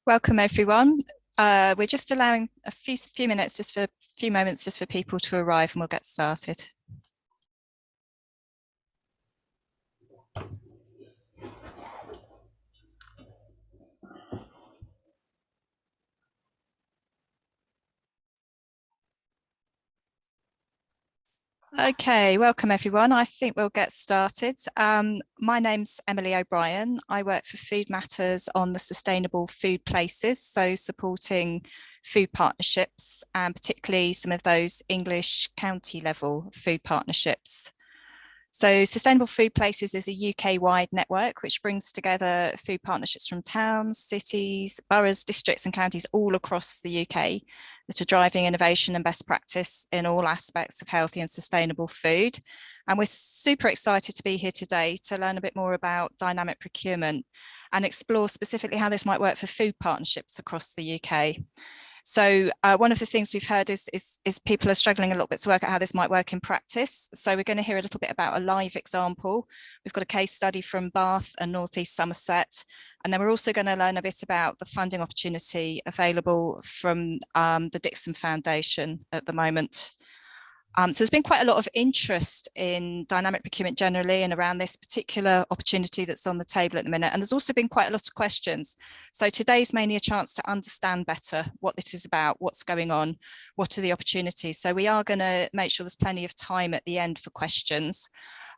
Welcome everyone. We're just allowing a few minutes, just for a few moments, just for people to arrive, and we'll get started. Okay, welcome everyone. I think we'll get started. My name's Emily O'Brien. I work for Food Matters on the Sustainable Food Places, so supporting food partnerships and particularly some of those English county level food partnerships. So Sustainable Food Places is a UK-wide network which brings together food partnerships from towns, cities, boroughs, districts and counties all across the UK that are driving innovation and best practice in all aspects of healthy and sustainable food. And we're super excited to be here today to learn a bit more about dynamic procurement and explore specifically how this might work for food partnerships across the UK. So one of the things we've heard is people are struggling a little bit to work out how this might work in practice. So we're going to hear a little bit about a live example. We've got a case study from Bath and North East Somerset. And then we're also going to learn a bit about the funding opportunity available from the Dixon Foundation at the moment. So there's been quite a lot of interest in dynamic procurement generally and around this particular opportunity that's on the table at the minute. And there's also been quite a lot of questions. So today's mainly a chance to understand better what this is about, what's going on, what are the opportunities. So we are going to make sure there's plenty of time at the end for questions.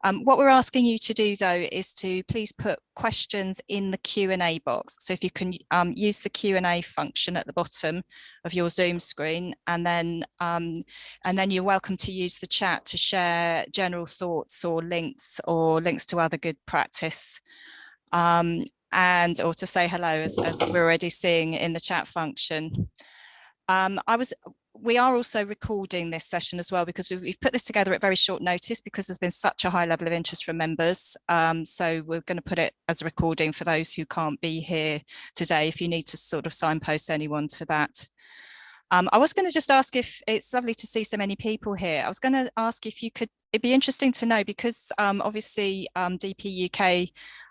What we're asking you to do though is to please put questions in the Q&A box. So if you can use the Q&A function at the bottom of your Zoom screen, and then you're welcome to use the chat to share general thoughts or links to other good practice. And or to say hello as we're already seeing in the chat function. We are also recording this session as well because we've put this together at very short notice because there's been such a high level of interest from members. So we're going to put it as a recording for those who can't be here today, if you need to sort of signpost anyone to that. I was going to just ask, if it's lovely to see so many people here, I was going to ask if you could, it'd be interesting to know because obviously DP UK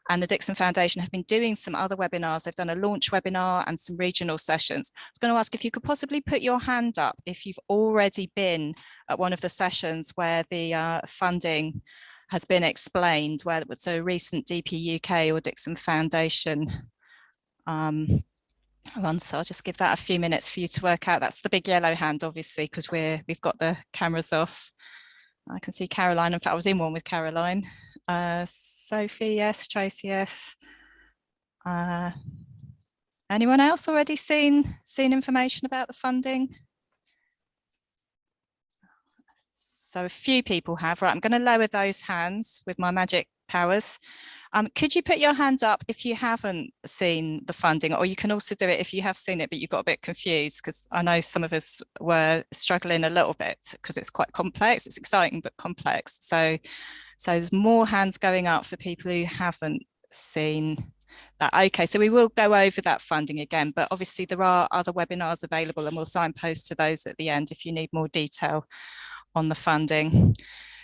and the Dixon Foundation have been doing some other webinars. They've done a launch webinar and some regional sessions. I was going to ask if you could possibly put your hand up if you've already been at one of the sessions where the funding has been explained, whether it's a recent DP UK or Dixon Foundation one. So I'll just give that a few minutes for you to work out. That's the big yellow hand, obviously, because we've got the cameras off. I can see Caroline. In fact, I was in one with Caroline. Sophie, yes. Tracy, yes. Anyone else already seen information about the funding? So a few people have. Right, I'm going to lower those hands with my magic powers. Could you put your hand up if you haven't seen the funding, or you can also do it if you have seen it but you got a bit confused, because I know some of us were struggling a little bit because it's quite complex. It's exciting but complex. So there's more hands going up for people who haven't seen that. Okay, so we will go over that funding again, but obviously there are other webinars available and we'll signpost to those at the end if you need more detail on the funding.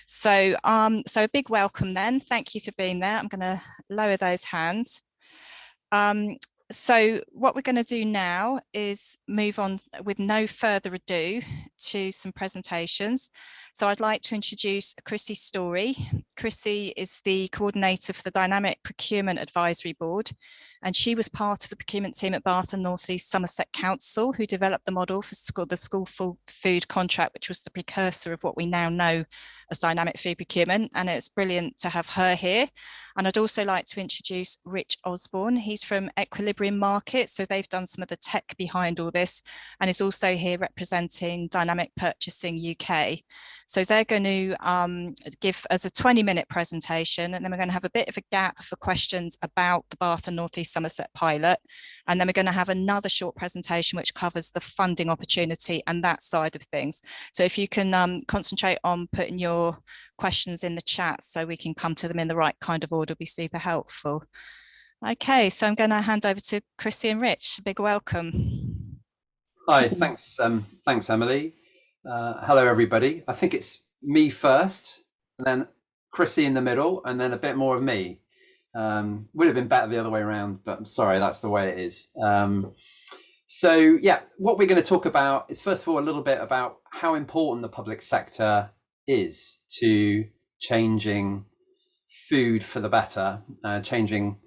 So a big welcome then. Thank you for being there. I'm going to lower those hands. So what we're going to do now is move on with no further ado to some presentations. So I'd like to introduce Chrissy Story. Chrissy is the coordinator for the Dynamic Procurement Advisory Board, and she was part of the procurement team at Bath and North East Somerset Council, who developed the model for the school food contract, which was the precursor of what we now know as dynamic food procurement. And it's brilliant to have her here. And I'd also like to introduce Rich Osborne. He's from Equilibrium Market, so they've done some of the tech behind all this, and is also here representing Dynamic Purchasing UK. So they're going to give us a 20-minute presentation, and then we're going to have a bit of a gap for questions about the Bath and North East Somerset pilot. And then we're going to have another short presentation which covers the funding opportunity and that side of things. So if you can concentrate on putting your questions in the chat so we can come to them in the right kind of order, will be super helpful. Okay, so I'm going to hand over to Chrissy and Rich. Big welcome. Hi, thanks Emily. Hello everybody. I think it's me first, and then Chrissy in the middle, and then a bit more of me. Would have been better the other way around, but I'm sorry, that's the way it is. So yeah, what we're going to talk about is, first of all, a little bit about how important the public sector is to changing food for the better, changing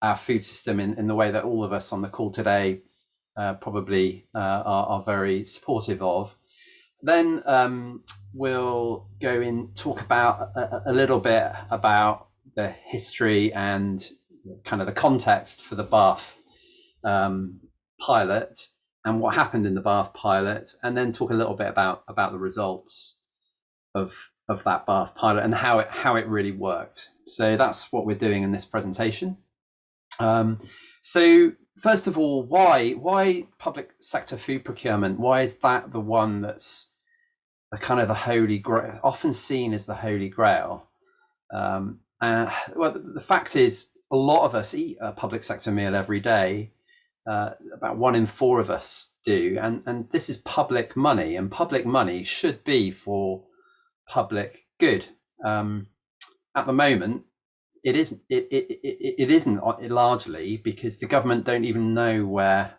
our food system in the way that all of us on the call today probably are very supportive of. Then we'll go in, talk about a little bit about the history and kind of the context for the Bath pilot and what happened in the Bath pilot, and then talk a little bit about the results of that Bath pilot and how it really worked. So that's what we're doing in this presentation. So first of all, why public sector food procurement? Why is that the one that's the kind of the holy grail, often seen as the holy grail? Well, the fact is, a lot of us eat a public sector meal every day. About 1 in 4 of us do, and this is public money, and public money should be for public good. At the moment, it isn't. It isn't largely because the government don't even know where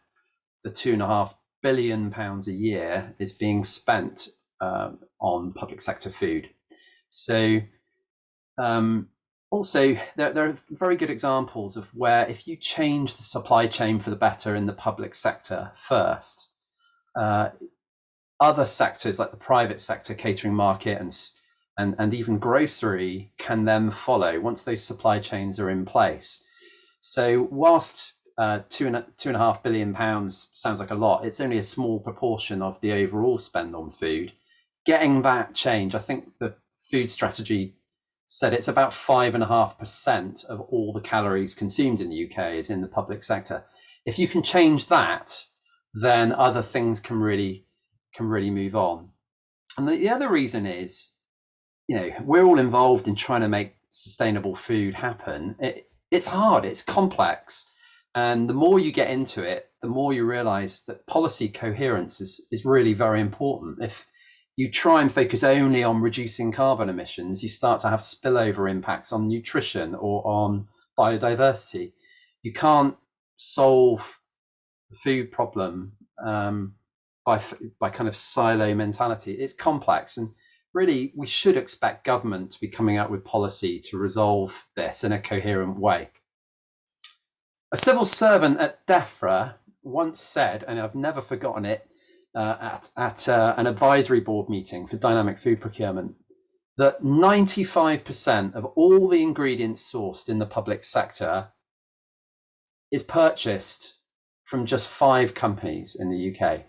the £2.5 billion a year is being spent on public sector food. So also, there are very good examples of where if you change the supply chain for the better in the public sector first, other sectors like the private sector, catering market, and even grocery can then follow once those supply chains are in place. So whilst £2.5 billion sounds like a lot, it's only a small proportion of the overall spend on food. Getting that change, I think the food strategy said it's about 5.5% of all the calories consumed in the UK is in the public sector. If you can change that, then other things can really move on. And the other reason is, we're all involved in trying to make sustainable food happen. It's hard, it's complex, and the more you get into it, the more you realize that policy coherence is really very important. If you try and focus only on reducing carbon emissions, you start to have spillover impacts on nutrition or on biodiversity. You can't solve the food problem by kind of silo mentality. It's complex, and really we should expect government to be coming out with policy to resolve this in a coherent way. A civil servant at DEFRA once said, and I've never forgotten it, at an advisory board meeting for Dynamic Food Procurement, that 95% of all the ingredients sourced in the public sector is purchased from just 5 companies in the UK.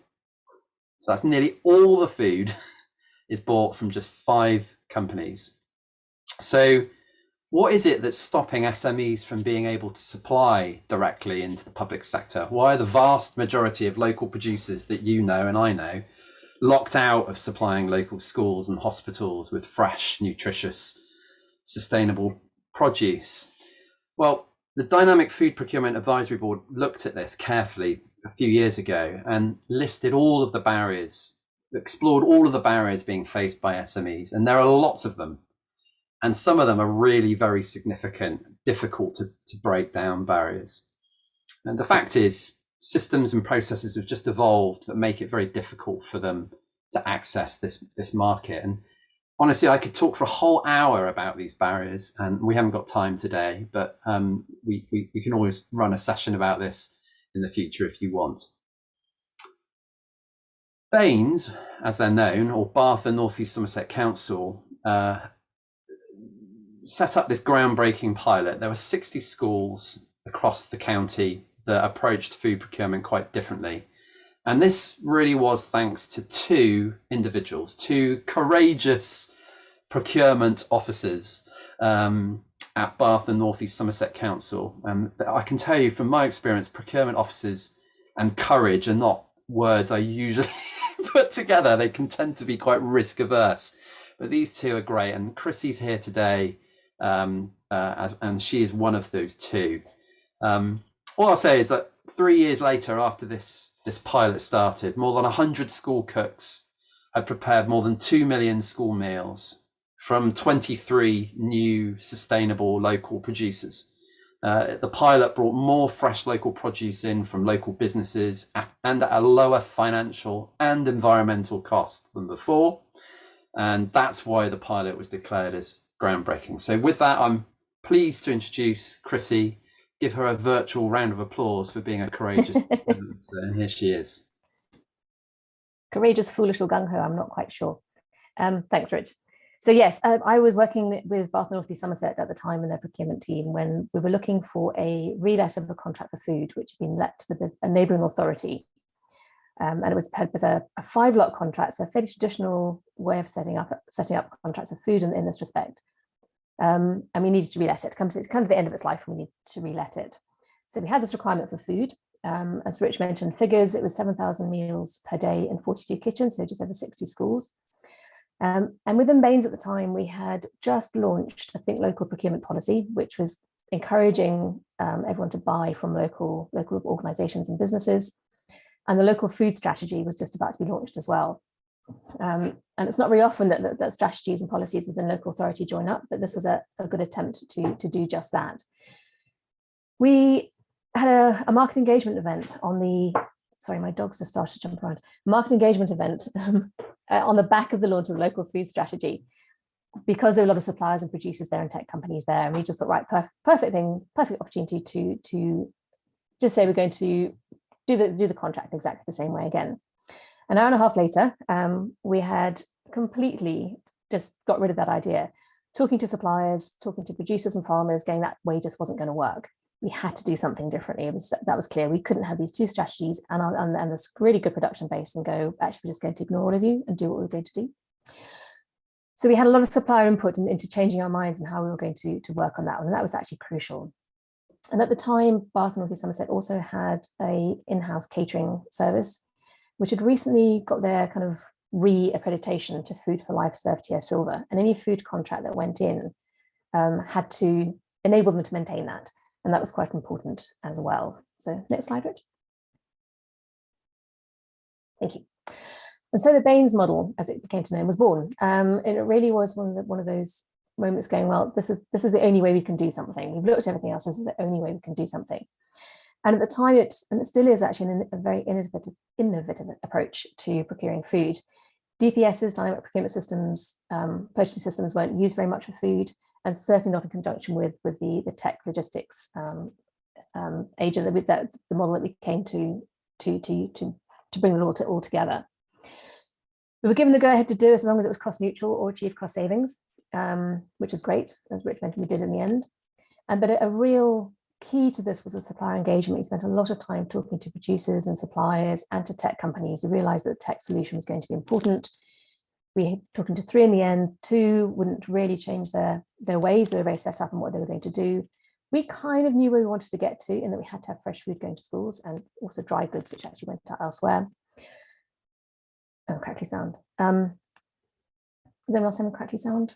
So that's nearly all the food is bought from just 5 companies. So what is it that's stopping SMEs from being able to supply directly into the public sector? Why are the vast majority of local producers that you know and I know locked out of supplying local schools and hospitals with fresh, nutritious, sustainable produce? Well, the Dynamic Food Procurement Advisory Board looked at this carefully a few years ago and listed all of the barriers, explored all of the barriers being faced by SMEs, and there are lots of them. And some of them are really very significant, difficult to break down barriers. And the fact is, systems and processes have just evolved that make it very difficult for them to access this market. And honestly, I could talk for a whole hour about these barriers, and we haven't got time today, but we can always run a session about this in the future if you want. BANES, as they're known, or Bath and North East Somerset Council, set up this groundbreaking pilot. There were 60 schools across the county that approached food procurement quite differently. And this really was thanks to 2 individuals, 2 courageous procurement officers at Bath and North East Somerset Council. And I can tell you from my experience, procurement officers and courage are not words I usually put together. They can tend to be quite risk averse. But these 2 are great. And Chrissy's here today, and she is one of those 2. All I'll say is that 3 years later, after this pilot started, more than 100 school cooks had prepared more than 2 million school meals from 23 new sustainable local producers. The pilot brought more fresh local produce in from local businesses and at a lower financial and environmental cost than before. And that's why the pilot was declared as groundbreaking. So with that, I'm pleased to introduce Chrissy, give her a virtual round of applause for being a courageous and here she is. Courageous, foolish, or gung-ho, I'm not quite sure. Thanks, Rich. So yes, I was working with Bath North East Somerset at the time in their procurement team when we were looking for a relet of a contract for food, which had been let with a neighbouring authority. And it was a 5-lot contract, so a fairly traditional way of setting up contracts of food in this respect. And we needed to relet it. It's come to the end of its life, and we need to relet it. So we had this requirement for food. As Rich mentioned, figures, it was 7,000 meals per day in 42 kitchens, so just over 60 schools. And within Baines at the time, we had just launched a Think Local procurement policy, which was encouraging everyone to buy from local organisations and businesses. And the local food strategy was just about to be launched as well. And it's not very often that strategies and policies within local authority join up, but this was a good attempt to do just that. We had a market engagement event on the, sorry, my dogs just started to jump around, market engagement event on the back of the launch of the local food strategy, because there were a lot of suppliers and producers there and tech companies there. And we just thought, right, perfect opportunity to just say we're going to do the contract exactly the same way again. An hour and a half later, we had completely just got rid of that idea. Talking to suppliers, talking to producers and farmers, going that way just wasn't going to work. We had to do something differently. That was clear. We couldn't have these two strategies and this really good production base and go, actually, we're just going to ignore all of you and do what we're going to do. So we had a lot of supplier input into changing our minds and how we were going to work on that one. And that was actually crucial. And at the time, Bath North East Somerset also had an in-house catering service, which had recently got their kind of re-accreditation to Food for Life Certified Silver. And any food contract that went in had to enable them to maintain that. And that was quite important as well. So next slide, Rich. Thank you. And so the Baines model, as it became to know, was born. And it really was one of those moments going, well, this is the only way we can do something. We've looked at everything else. This is the only way we can do something. And at the time, it still is actually a very innovative approach to procuring food. DPSs, dynamic procurement systems, purchasing systems weren't used very much for food, and certainly not in conjunction with the tech logistics agent, with the model that we came to bring it all together. We were given the go-ahead to do it as long as it was cost neutral or achieve cost savings, which was great, as Rich mentioned, we did in the end. But a real key to this was the supplier engagement. We spent a lot of time talking to producers and suppliers and to tech companies. We realized that the tech solution was going to be important. We were talking to 3 in the end. 2 wouldn't really change their ways. They were very set up on what they were going to do. We kind of knew where we wanted to get to, in that we had to have fresh food going to schools and also dry goods, which actually went out elsewhere. Oh, crackly sound. Anyone else have a crackly sound?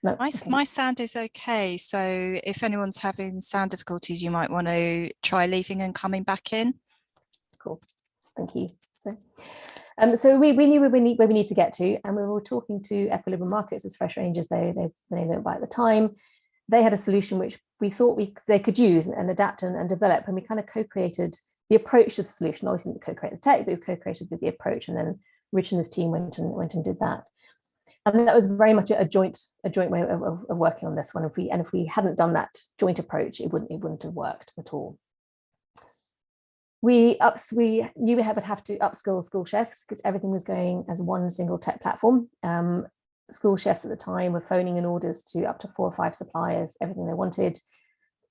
No, my sound is okay. So if anyone's having sound difficulties, you might want to try leaving and coming back in. Cool, thank you. So we knew where we need to get to, and we were talking to Equilibrium Markets as Fresh Rangers. They went by at the time. They had a solution which we thought they could use and adapt and develop, and we kind of co-created the approach to the solution. Obviously, we co-created the tech, but we co-created the approach, and then Rich and his team went and did that. And that was very much a joint way of working on this one. If we hadn't done that joint approach, it wouldn't have worked at all. We knew we would have to upskill school chefs because everything was going as one single tech platform. School chefs at the time were phoning in orders to up to 4 or 5 suppliers, everything they wanted,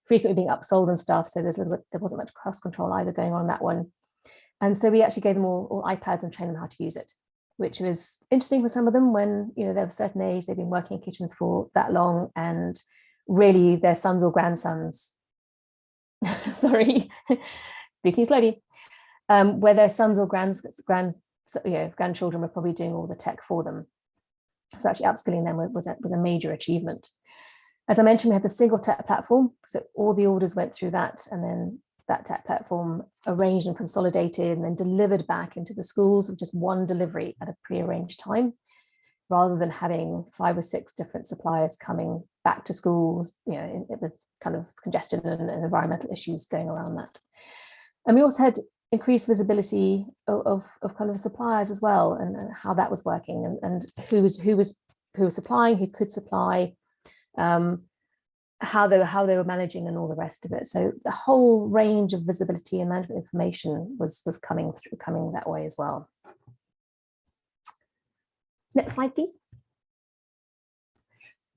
frequently being upsold and stuff. So there wasn't much cost control either going on that one. And so we actually gave them all iPads and trained them how to use it, which was interesting for some of them when, you know, they're of a certain age, they've been working in kitchens for that long, and really their sons or grandsons, sorry, speaking slowly, where their sons or grandchildren were probably doing all the tech for them. So actually upskilling them was a major achievement. As I mentioned, we had the single tech platform, so all the orders went through that, and then that tech platform arranged and consolidated and then delivered back into the schools with just one delivery at a pre-arranged time, rather than having 5 or 6 different suppliers coming back to schools, with kind of congestion and environmental issues going around that. And we also had increased visibility of kind of suppliers as well, and how that was working, and who was supplying, who could supply, how they were managing, and all the rest of it. So the whole range of visibility and management information was coming that way as well. Next slide, please.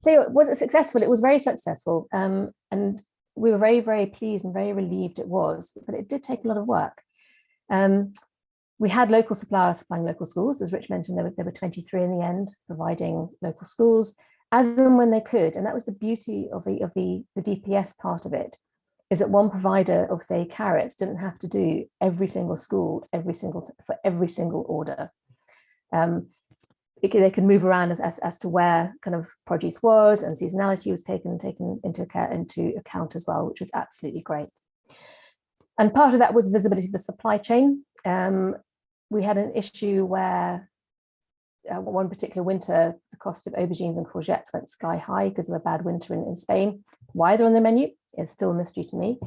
So was it successful? It was very successful, and we were very, very pleased and very relieved it was, but it did take a lot of work. We had local suppliers supplying local schools. As Rich mentioned, there were 23 in the end, providing local schools as and when they could. And that was the beauty of the DPS part of it, is that one provider of, say, carrots didn't have to do every single school, for every single order. They could move around as to where kind of produce was, and seasonality was taken into account as well, which was absolutely great. And part of that was visibility of the supply chain. We had an issue where one particular winter, the cost of aubergines and courgettes went sky high because of a bad winter in Spain. Why they're on the menu is still a mystery to me.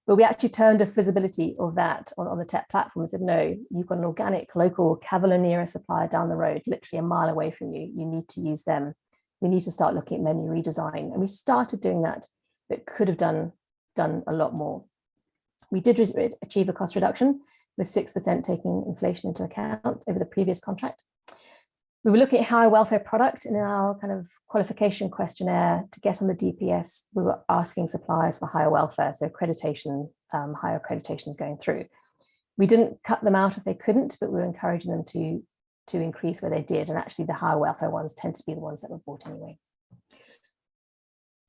But we actually turned off visibility of that on the tech platform and said, no, you've got an organic local Cavallonera supplier down the road, literally a mile away from you. You need to use them. We need to start looking at menu redesign. And we started doing that, but could have done a lot more. We did achieve a cost reduction with 6% taking inflation into account over the previous contract. We were looking at higher welfare product, and in our kind of qualification questionnaire to get on the DPS, we were asking suppliers for higher welfare, so accreditation, higher accreditations going through. We didn't cut them out if they couldn't, but we were encouraging them to increase where they did, and actually the higher welfare ones tend to be the ones that were bought anyway.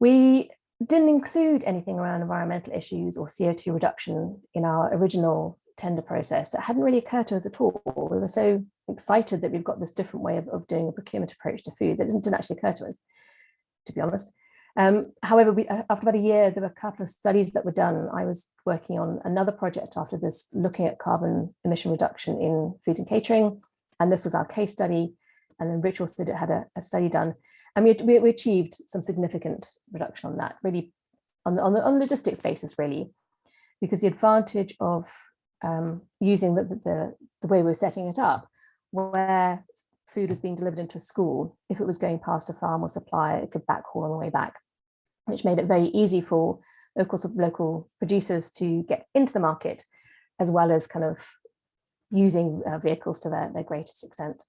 We didn't include anything around environmental issues or CO2 reduction in our original tender process. It hadn't really occurred to us at all. We were so excited that we've got this different way of doing a procurement approach to food that didn't actually occur to us, to be honest. However, after about a year, there were a couple of studies that were done. I was working on another project after this, looking at carbon emission reduction in food and catering, and this was our case study. And then Rich also had a study done, and we achieved some significant reduction on that, really on the logistics basis, really, because the advantage of using the way we were setting it up, where food was being delivered into a school, if it was going past a farm or supplier, it could backhaul on the way back, which made it very easy for local producers to get into the market, as well as kind of using vehicles to their greatest extent.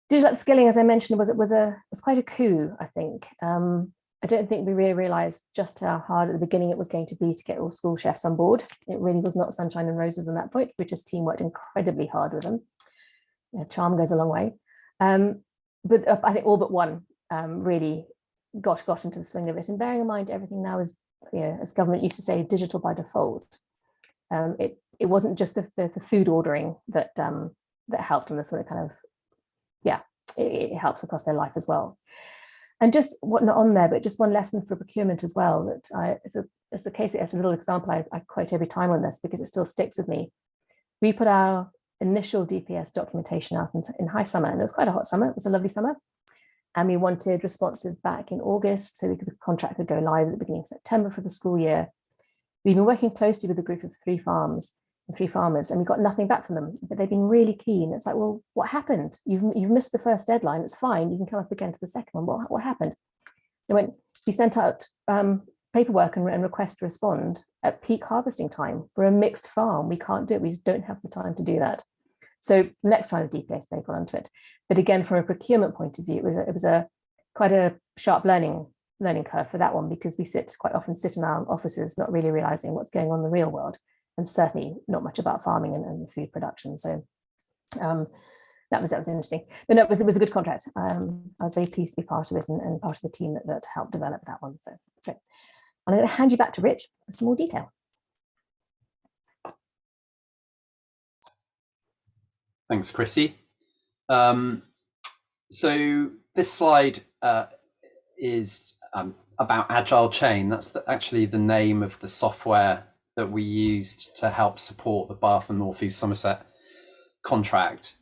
Digital upskilling, as I mentioned, was quite a coup, I think. I don't think we really realised just how hard at the beginning it was going to be to get all school chefs on board. It really was not sunshine and roses on that point. British team worked incredibly hard with them. Charm goes a long way. But I think all but one really got into the swing of it. And bearing in mind everything now is, as government used to say, digital by default. It wasn't just the food ordering that helped on this one. It kind of, it helps across their life as well. And just what not on there, but just one lesson for procurement as well. That it's a case. It's a little example I quote every time on this because it still sticks with me. We put our initial DPS documentation out in high summer, and it was quite a hot summer. It was a lovely summer, and we wanted responses back in August so the contract could go live at the beginning of September for the school year. We've been working closely with a group of three farmers, and we got nothing back from them, but they've been really keen. It's like, well, what happened? You've missed the first deadline. It's fine. You can come up again to the second one. What happened? They went, we sent out paperwork and requests to respond at peak harvesting time. We're a mixed farm. We can't do it. We just don't have the time to do that. So next round of DPS, they got onto it. But again, from a procurement point of view, it was quite a sharp learning curve for that one, because we quite often sit in our offices not really realizing what's going on in the real world, and certainly not much about farming and food production. So that was interesting. But no, it was a good contract. I was very pleased to be part of it and part of the team that helped develop that one. So great. I'm going to hand you back to Rich for some more detail. Thanks, Chrissy. So this slide is about Agile Chain. That's actually the name of the software that we used to help support the Bath and North East Somerset contract.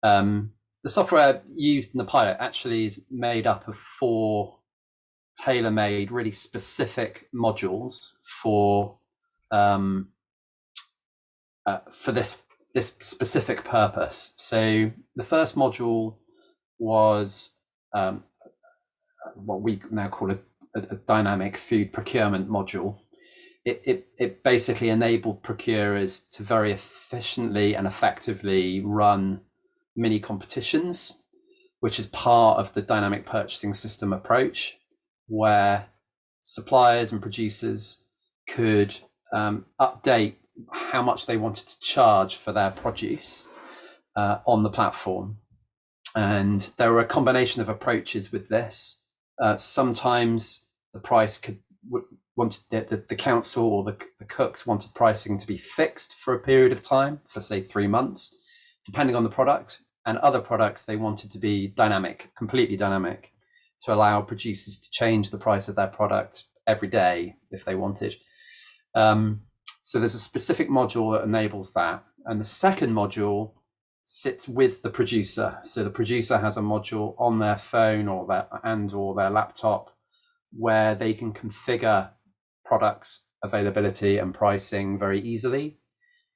The software used in the pilot actually is made up of 4 tailor-made, really specific modules for this specific purpose. So the first module was what we now call a dynamic food procurement module. It basically enabled procurers to very efficiently and effectively run mini competitions, which is part of the dynamic purchasing system approach, where suppliers and producers could update how much they wanted to charge for their produce on the platform. And there were a combination of approaches with this. Sometimes the price wanted the council or the cooks wanted pricing to be fixed for a period of time, for say 3 months, depending on the product. And other products they wanted to be dynamic, completely dynamic, to allow producers to change the price of their product every day if they wanted. So there's a specific module that enables that. And the second module sits with the producer. So the producer has a module on their phone or their laptop where they can configure products availability and pricing very easily.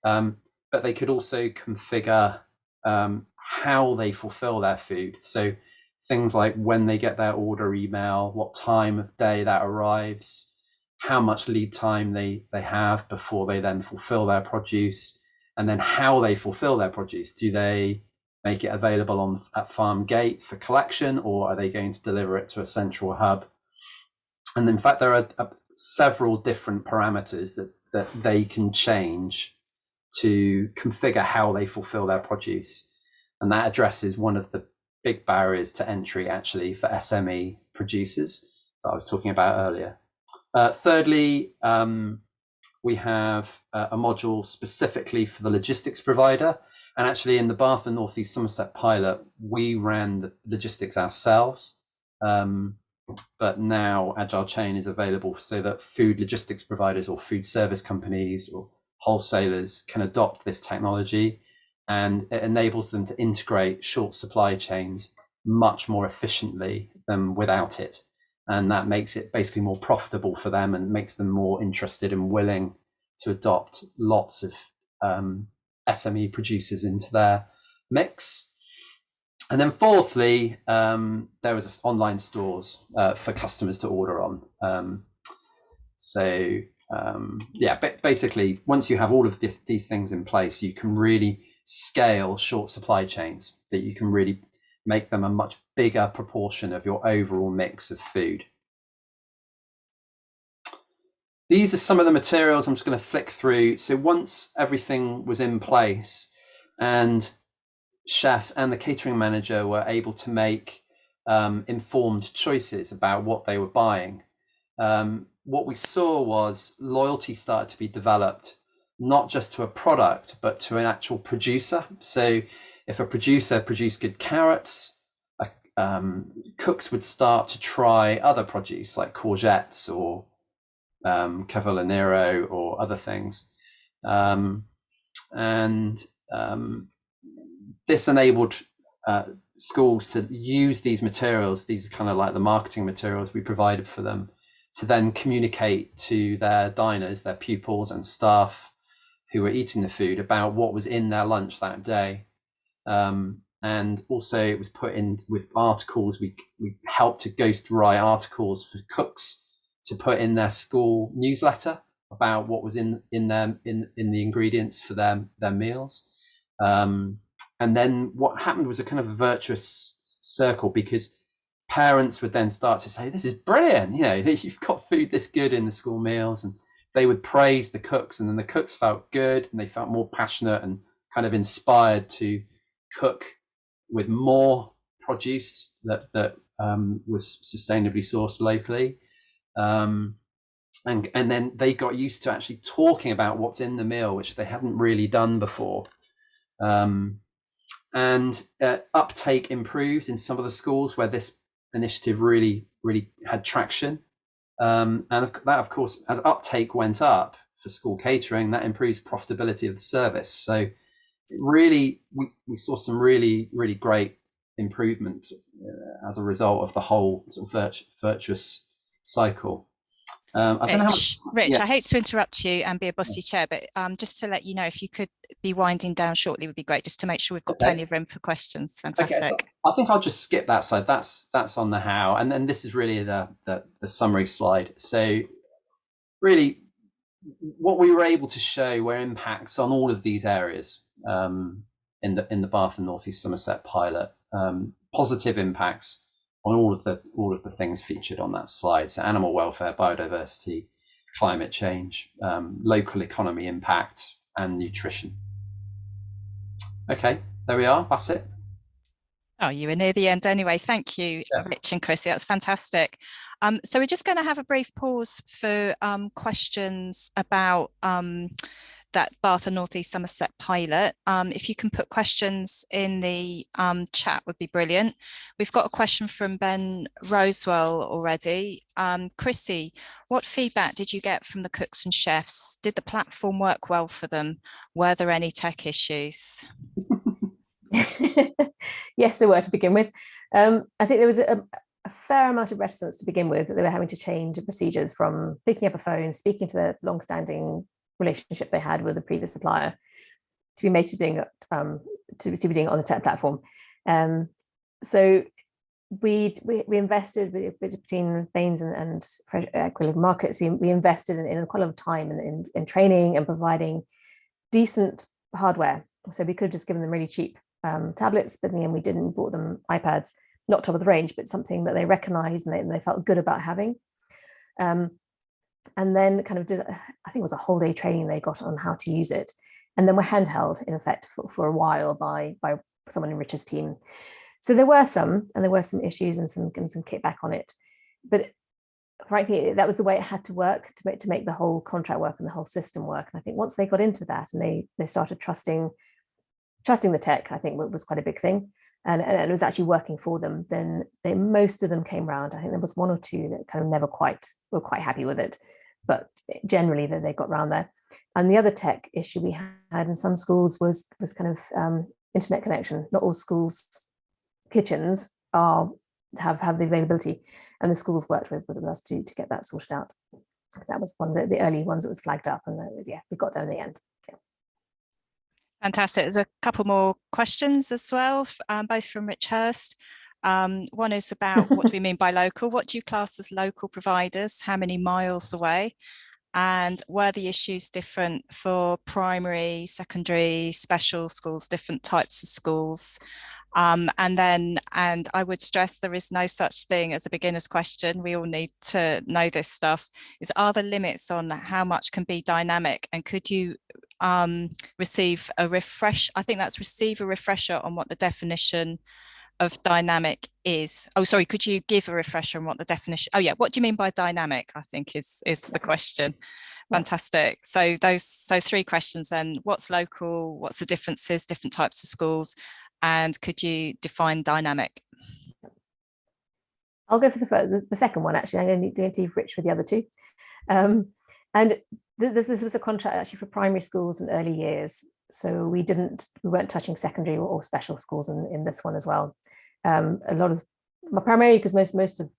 But they could also configure how they fulfill their food. So things like when they get their order email, what time of day that arrives, how much lead time they have before they then fulfill their produce, and then how they fulfill their produce. Do they make it available at farm gate for collection, or are they going to deliver it to a central hub? And in fact, there are several different parameters that they can change to configure how they fulfill their produce. And that addresses one of the big barriers to entry actually for SME producers that I was talking about earlier. Thirdly, we have a module specifically for the logistics provider. And actually in the Bath and North East Somerset pilot, we ran the logistics ourselves. But now Agile Chain is available so that food logistics providers or food service companies or wholesalers can adopt this technology, and it enables them to integrate short supply chains much more efficiently than without it. And that makes it basically more profitable for them and makes them more interested and willing to adopt lots of SME producers into their mix. And then fourthly, there was online stores for customers to order on. Basically, once you have all of these things in place, you can really scale short supply chains, that you can really make them a much bigger proportion of your overall mix of food. These are some of the materials I'm just going to flick through. So once everything was in place and chefs and the catering manager were able to make informed choices about what they were buying, what we saw was loyalty started to be developed, not just to a product, but to an actual producer. So if a producer produced good carrots, cooks would start to try other produce like courgettes or cavolo nero or other things. This enabled schools to use these materials, these are kind of like the marketing materials we provided for them, to then communicate to their diners, their pupils and staff who were eating the food about what was in their lunch that day. And also it was put in with articles. We helped to ghostwrite articles for cooks to put in their school newsletter about what was in the ingredients for their meals. And then what happened was a kind of a virtuous circle, because parents would then start to say, this is brilliant, you've got food this good in the school meals, and they would praise the cooks, and then the cooks felt good and they felt more passionate and kind of inspired to cook with more produce that was sustainably sourced locally. And then they got used to actually talking about what's in the meal, which they hadn't really done before. And uptake improved in some of the schools where this initiative really had traction. And that, of course, as uptake went up for school catering, that improves profitability of the service. So really, we saw some really great improvement as a result of the whole sort of virtuous cycle. I don't know how much, Rich, yeah. I hate to interrupt you and be a bossy chair, but just to let you know, if you could be winding down shortly would be great, just to make sure we've got plenty of room for questions. Fantastic. Okay, so I think I'll just skip that slide. That's on the how, and then this is really the summary slide. So really, what we were able to show were impacts on all of these areas in the Bath and North East Somerset pilot, positive impacts on all of the things featured on that slide. So animal welfare, biodiversity, climate change, local economy impact, and nutrition. Okay, there we are. That's it. Oh, you were near the end anyway. Thank you, Rich and Chrissy. That's fantastic. So we're just going to have a brief pause for questions about that Bath and North East Somerset pilot. If you can put questions in the chat would be brilliant. We've got a question from Ben Rosewell already. Chrissy, what feedback did you get from the cooks and chefs? Did the platform work well for them? Were there any tech issues? Yes, there were to begin with. I think there was a fair amount of reticence to begin with, that they were having to change the procedures from picking up a phone, speaking to the long-standing relationship they had with the previous supplier, to be made to being to be doing it on the tech platform. So we invested between Baines and Equilibrium Markets. We invested in quite a lot of time in training and providing decent hardware. So we could have just given them really cheap tablets, but in the end we didn't. Bought them iPads, not top of the range, but something that they recognized and they felt good about having. And then kind of did, I think it was a whole day training they got on how to use it. And then we're handheld in effect for a while by someone in Rich's team. So there were some issues and some kickback on it. But frankly, that was the way it had to work to make the whole contract work and the whole system work. And I think once they got into that and they started trusting the tech, I think was quite a big thing. And it was actually working for them, then most of them came round. I think there was one or two that kind of never were quite happy with it, but generally they got round there. And the other tech issue we had in some schools was kind of internet connection. Not all schools' kitchens have the availability, and the schools worked with us to get that sorted out. That was one of the early ones that was flagged up, and we got there in the end. Fantastic. There's a couple more questions as well, both from Rich Hurst. One is about what do we mean by local? What do you class as local providers? How many miles away? And were the issues different for primary, secondary, special schools, different types of schools? And I would stress there is no such thing as a beginner's question. We all need to know this stuff. Are there limits on how much can be dynamic? And could you receive a refresh? I think that's receive a refresher on what the definition of dynamic is. Oh, sorry, could you give a refresher on what the definition? Oh yeah, what do you mean by dynamic? I think is the question. Fantastic. So three questions then. What's local? What's the differences, different types of schools? And could you define dynamic? I'll go for the second one, actually. I'm going to leave Rich with the other two. And this was a contract actually for primary schools and early years. So we weren't touching secondary or special schools in this one as well. A lot of primarily because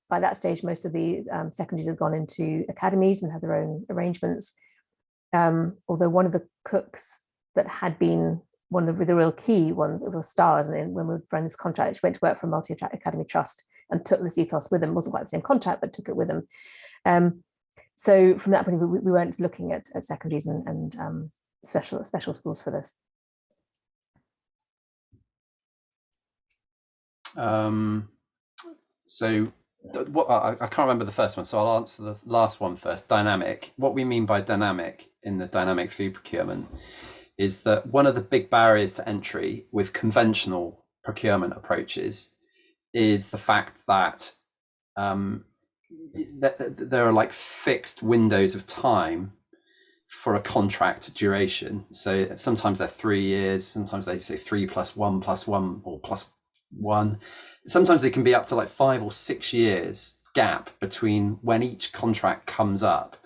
by that stage, most of the secondaries have gone into academies and have their own arrangements. Although one of the cooks that had been one of the real key ones, it was stars, and when we ran this contract, she went to work for a multi-academy trust and took this ethos with them. It wasn't quite the same contract, but took it with them. So from that point, we weren't looking at secondaries and special schools for this. So what I can't remember the first one, so I'll answer the last one first. Dynamic. What we mean by dynamic in the dynamic food procurement is that one of the big barriers to entry with conventional procurement approaches is the fact that there are like fixed windows of time for a contract duration. So sometimes they're 3 years, sometimes they say 3 + 1 + 1 or +1. Sometimes they can be up to like 5 or 6 years gap between when each contract comes up.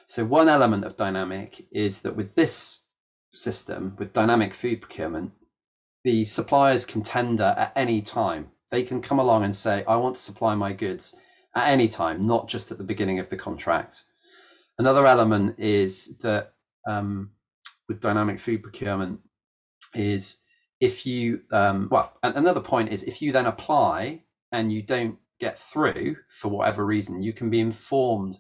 So one element of dynamic is that with this system, with dynamic food procurement, the suppliers can tender at any time. They can come along and say, I want to supply my goods at any time, not just at the beginning of the contract. Another element is that with dynamic food procurement is if you, another point is if you then apply and you don't get through for whatever reason, you can be informed,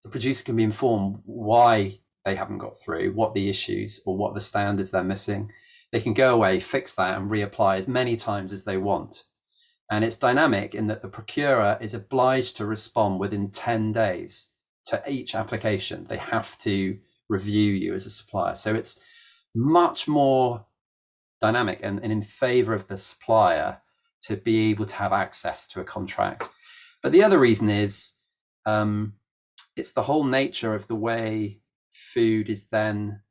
the producer can be informed why they haven't got through, what the issues or what the standards they're missing. They can go away, fix that and reapply as many times as they want. And it's dynamic in that the procurer is obliged to respond within 10 days to each application. They have to review you as a supplier. So it's much more dynamic and in favor of the supplier to be able to have access to a contract. But the other reason is it's the whole nature of the way food is then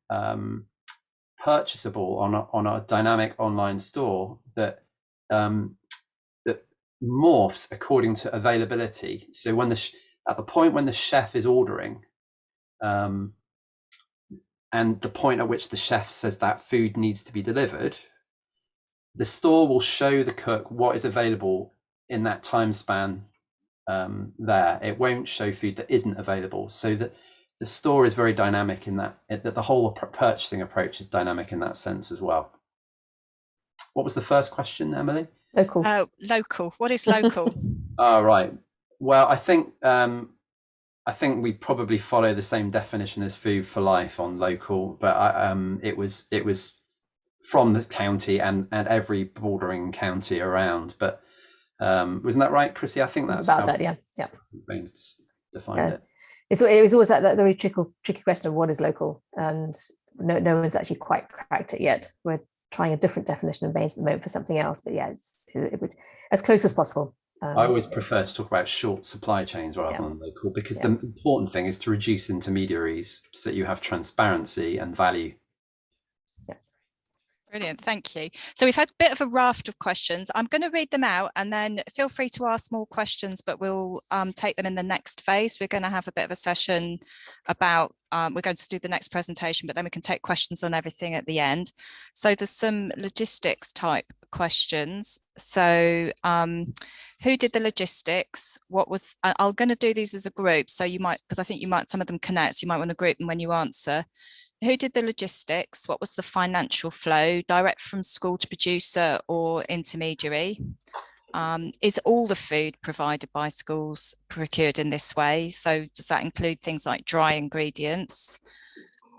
purchasable on a dynamic online store that that morphs according to availability. So when at the point when the chef is ordering, and the point at which the chef says that food needs to be delivered, the store will show the cook what is available in that time span there. It won't show food that isn't available. So that the store is very dynamic in that the whole purchasing approach is dynamic in that sense as well. What was the first question, Emily? Local. Local. What is local? Oh, right. Well, I think we probably follow the same definition as Food for Life on local, but it was from the county and every bordering county around. But wasn't that right, Chrissy? I think that's about that. Yeah. Defined it. It was always that very tricky question of what is local, and no one's actually quite cracked it yet. We're trying a different definition of maize at the moment for something else, but yeah, it would as close as possible. I always prefer to talk about short supply chains rather than local, because the important thing is to reduce intermediaries so that you have transparency and value. Brilliant, thank you. So we've had a bit of a raft of questions. I'm going to read them out and then feel free to ask more questions, but we'll take them in the next phase. We're going to have a bit of a session about, we're going to do the next presentation, but then we can take questions on everything at the end. So there's some logistics type questions. So who did the logistics? What was, I'm going to do these as a group. So you might, because I think some of them connect, so you might want to group them when you answer. Who did the logistics? What was the financial flow, direct from school to producer or intermediary? Is all the food provided by schools procured in this way? So does that include things like dry ingredients?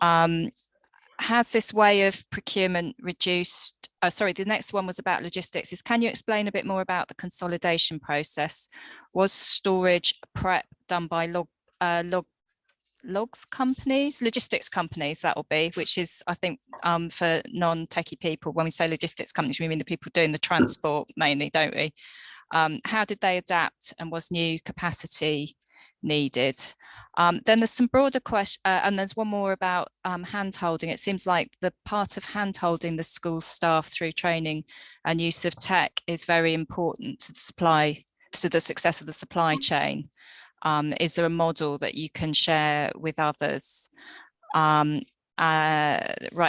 Has this way of procurement reduced? The next one was about logistics. Can you explain a bit more about the consolidation process? Was storage prep done by logistics companies, that will be, which is, I think, for non-techie people, when we say logistics companies, we mean the people doing the transport mainly, don't we? How did they adapt, and was new capacity needed? Then there's some broader questions, and there's one more about hand-holding. It seems like the part of hand-holding the school staff through training and use of tech is very important to the success of the supply chain. Is there a model that you can share with others? Right,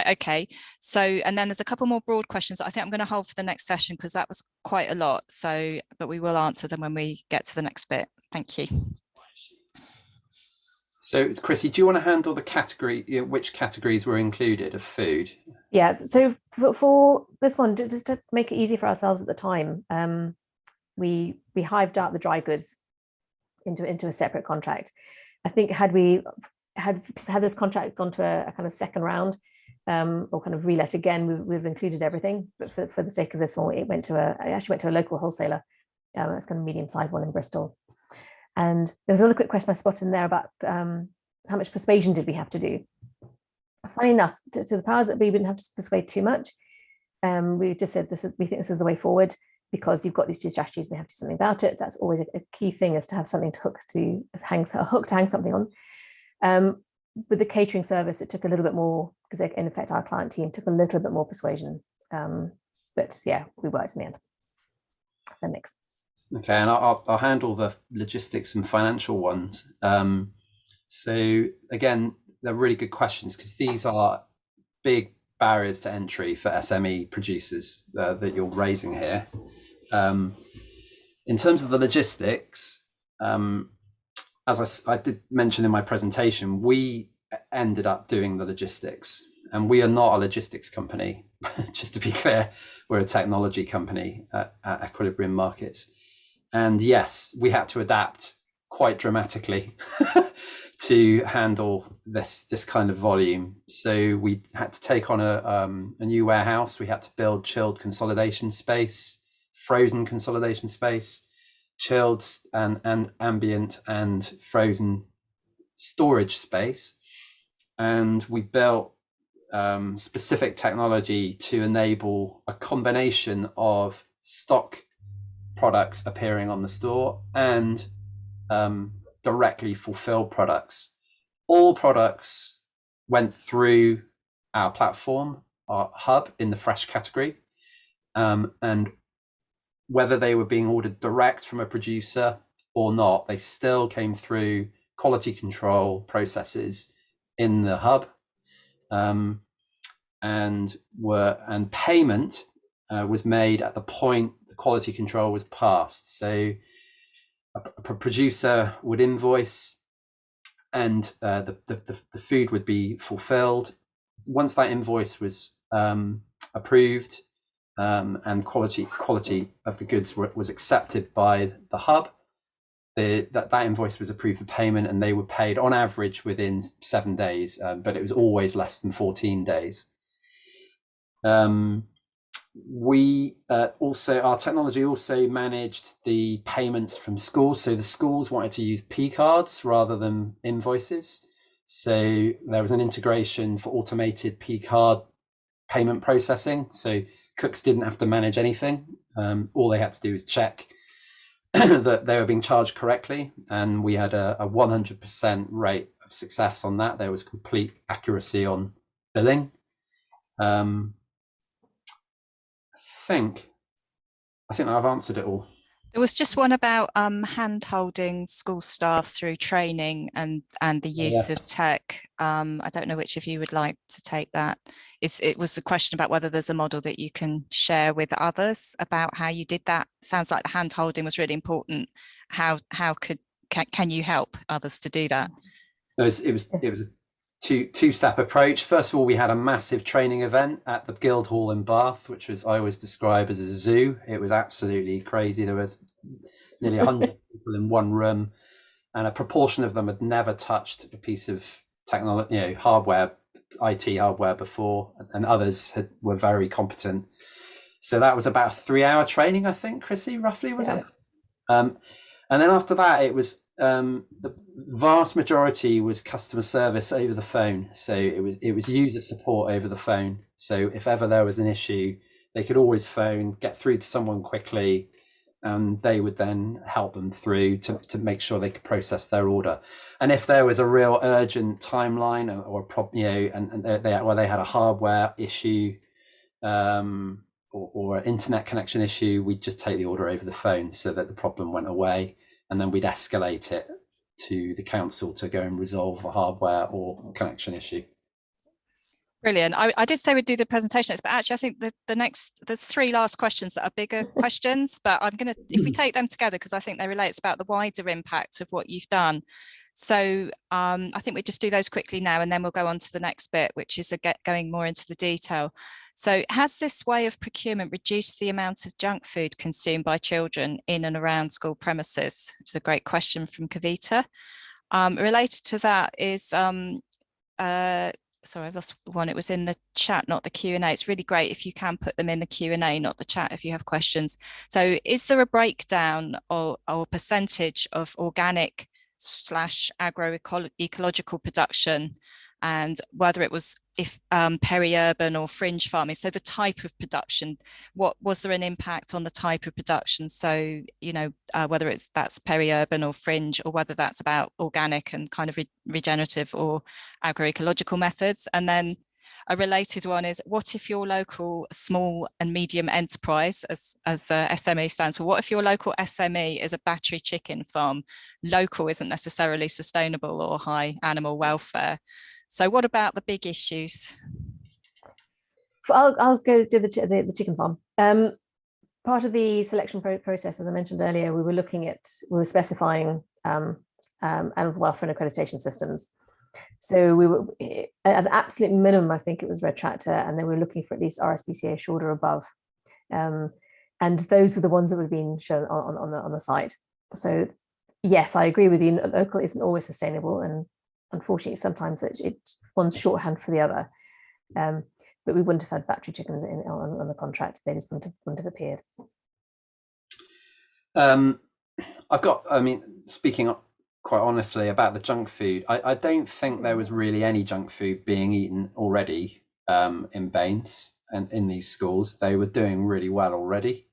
okay. So, and then there's a couple more broad questions that I think I'm going to hold for the next session, because that was quite a lot. So, but we will answer them when we get to the next bit. Thank you. So, Chrissy, do you want to handle the category, which categories were included of food? Yeah, so for this one, just to make it easy for ourselves at the time, we hived out the dry goods into a separate contract. I think had this contract gone to a kind of second round, or kind of relet again, we've included everything. But for the sake of this one, it actually went to a local wholesaler. It's kind of medium-sized one in Bristol. And there's another quick question I spotted in there about how much persuasion did we have to do? Funny enough, to the powers that be, we didn't have to persuade too much. We just said we think this is the way forward, because you've got these two strategies, we have to do something about it. That's always a key thing, is to have something to hang something on. With the catering service, it took a little bit more, because in effect our client team took a little bit more persuasion. But yeah, we worked in the end. So mix. Okay, and I'll handle the logistics and financial ones. So again, they're really good questions, because these are big barriers to entry for SME producers that you're raising here. In terms of the logistics, as I did mention in my presentation, we ended up doing the logistics, and we are not a logistics company. Just to be clear, we're a technology company at Equilibrium Markets. And yes, we had to adapt quite dramatically to handle this kind of volume. So we had to take on a new warehouse. We had to build chilled consolidation space, frozen consolidation space, chilled and ambient and frozen storage space. And we built specific technology to enable a combination of stock products appearing on the store and directly fulfilled products. All products went through our platform, our hub in the fresh category, and whether they were being ordered direct from a producer or not, they still came through quality control processes in the hub, and payment was made at the point the quality control was passed. So a producer would invoice, and the food would be fulfilled. Once that invoice was approved, and quality of the goods was accepted by the hub, that invoice was approved for payment, and they were paid on average within 7 days, but it was always less than 14 days. Our technology also managed the payments from schools. So the schools wanted to use P cards rather than invoices. So there was an integration for automated P card payment processing. So cooks didn't have to manage anything. All they had to do was check that they were being charged correctly. And we had a 100% rate of success on that. There was complete accuracy on billing. I think I've answered it all. There was just one about hand-holding school staff through training and the use of tech. I don't know which of you would like to take that. It was a question about whether there's a model that you can share with others about how you did that. Sounds like the hand-holding was really important. Can you help others to do that? No, it was two-step approach. First of all, we had a massive training event at the Guildhall in Bath, which I always describe as a zoo. It was absolutely crazy. There was nearly 100 people in one room, and a proportion of them had never touched a piece of technology, IT hardware before, and others were very competent. So that was about a 3-hour training, I think, Chrissy, roughly, was it? And then after that, it was the vast majority was customer service over the phone. So it was user support over the phone. So if ever there was an issue, they could always phone, get through to someone quickly, and they would then help them through to make sure they could process their order. And if there was a real urgent timeline or a problem, and they had a hardware issue or an internet connection issue, we'd just take the order over the phone so that the problem went away. And then we'd escalate it to the council to go and resolve a hardware or connection issue. Brilliant. I did say we'd do the presentation, but actually I think there's 3 last questions that are bigger questions, but I'm going to, if we take them together, because I think they relate, it's about the wider impact of what you've done. So I think we just do those quickly now, and then we'll go on to the next bit, which is going more into the detail. So has this way of procurement reduced the amount of junk food consumed by children in and around school premises? Which is a great question from Kavita. Related to that is, sorry, I've lost one. It was in the chat, not the Q&A. It's really great if you can put them in the Q&A, not the chat, if you have questions. So is there a breakdown or percentage of organic / agroecological production, and whether it was peri-urban or fringe farming? So the type of production, what was there an impact on the type of production? So whether that's peri-urban or fringe, or whether that's about organic and kind of regenerative or agroecological methods. And then a related one is, what if your local small and medium enterprise, as SME stands for, what if your local SME is a battery chicken farm? Local isn't necessarily sustainable or high animal welfare. So what about the big issues? I'll go do the chicken farm. part of the selection process, as I mentioned earlier, we were specifying animal welfare and accreditation systems. So we were at the absolute minimum, I think it was Red Tractor, and then we were looking for at least RSPCA assured or above. And those were the ones that were being shown on the site. So yes, I agree with you. Local isn't always sustainable, and unfortunately, sometimes one's shorthand for the other. But we wouldn't have had battery chickens on the contract; they just wouldn't have appeared. Speaking quite honestly about the junk food, I don't think there was really any junk food being eaten already in Baines and in these schools. They were doing really well already.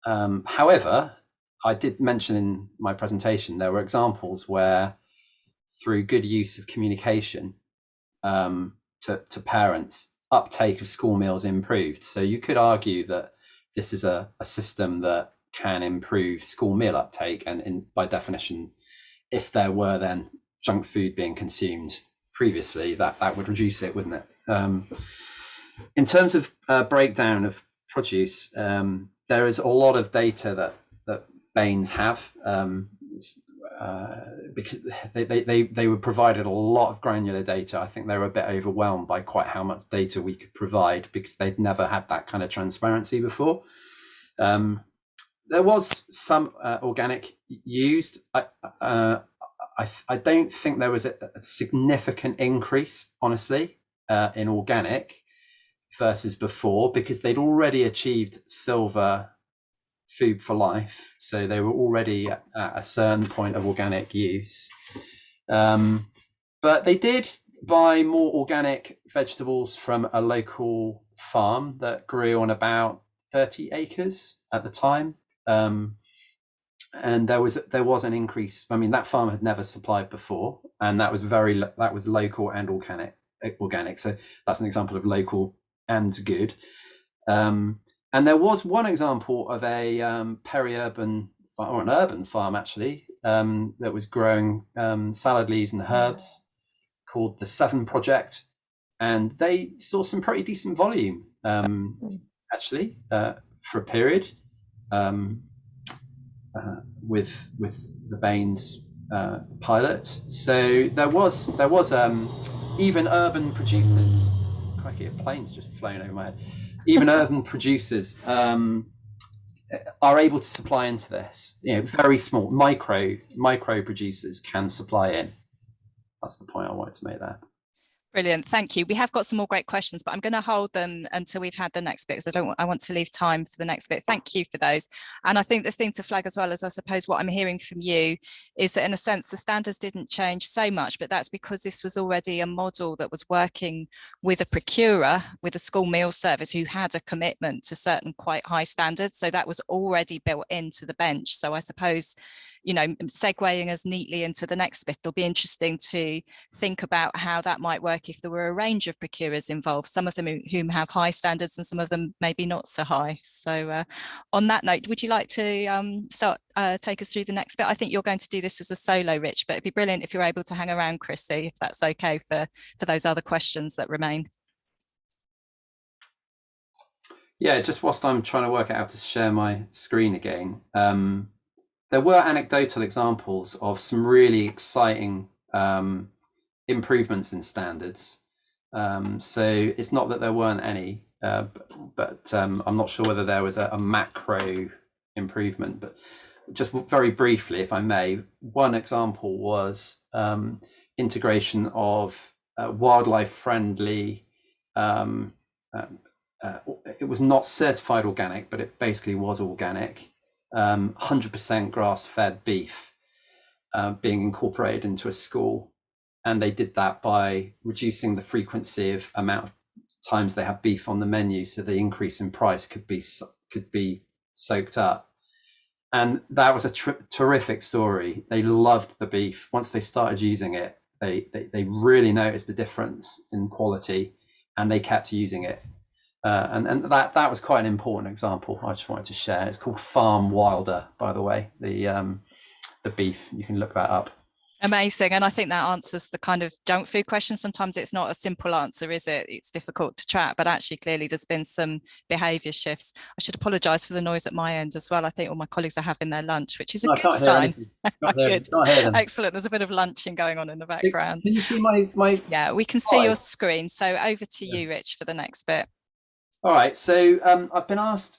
However, I did mention in my presentation there were examples where, through good use of communication to parents, uptake of school meals improved. So you could argue that this is a system that can improve school meal uptake, and by definition, if there were then junk food being consumed previously, that would reduce it, wouldn't it? In terms of breakdown of produce, there is a lot of data that Baines have, because they were provided a lot of granular data. I think they were a bit overwhelmed by quite how much data we could provide, because they'd never had that kind of transparency before. There was some organic used. I don't think there was a significant increase, honestly, in organic versus before, because they'd already achieved silver food for life, so they were already at a certain point of organic use. But they did buy more organic vegetables from a local farm that grew on about 30 acres at the time. And there was an increase. I mean, that farm had never supplied before, and that was local and organic. So that's an example of local and good. And there was one example of a peri-urban or an urban farm actually that was growing salad leaves and herbs, called the 7 Project, and they saw some pretty decent volume actually for a period. With the Baines pilot, so there was even urban producers. Crikey, a plane's just flown over my head. Even urban producers are able to supply into this. Very small micro producers can supply in. That's the point I wanted to make there. Brilliant, thank you. We have got some more great questions, but I'm going to hold them until we've had the next bit, because I want to leave time for the next bit. Thank you for those. And I think the thing to flag as well is, I suppose what I'm hearing from you is that in a sense the standards didn't change so much, but that's because this was already a model that was working with a procurer, with a school meal service, who had a commitment to certain quite high standards. So that was already built into the bench. So I suppose, segueing as neatly into the next bit, it'll be interesting to think about how that might work if there were a range of procurers involved, some of them whom have high standards and some of them maybe not so high. So on that note, would you like to take us through the next bit? I think you're going to do this as a solo, Rich, but it'd be brilliant if you're able to hang around, Chrissy, if that's okay for those other questions that remain. Yeah, just whilst I'm trying to work out how to share my screen again, there were anecdotal examples of some really exciting improvements in standards. So it's not that there weren't any, but I'm not sure whether there was a macro improvement. But just very briefly, if I may, one example was integration of wildlife-friendly. It was not certified organic, but it basically was organic. 100% grass-fed beef being incorporated into a school, and they did that by reducing the frequency of amount of times they have beef on the menu, so the increase in price could be soaked up. And that was a terrific story. They loved the beef. Once they started using it, they really noticed a difference in quality, and they kept using it. And that was quite an important example I just wanted to share. It's called Farm Wilder, by the way, the beef. You can look that up. Amazing. And I think that answers the kind of junk food question. Sometimes it's not a simple answer, is it? It's difficult to track, but actually clearly there's been some behaviour shifts. I should apologise for the noise at my end as well. I think all my colleagues are having their lunch, which is a No, I good can't hear sign. anything. Can't Good. hear them. Excellent. There's a bit of lunching going on in the background. Can you see my Yeah, we can see your screen. So over to you, Rich, for the next bit. All right, so I've been asked,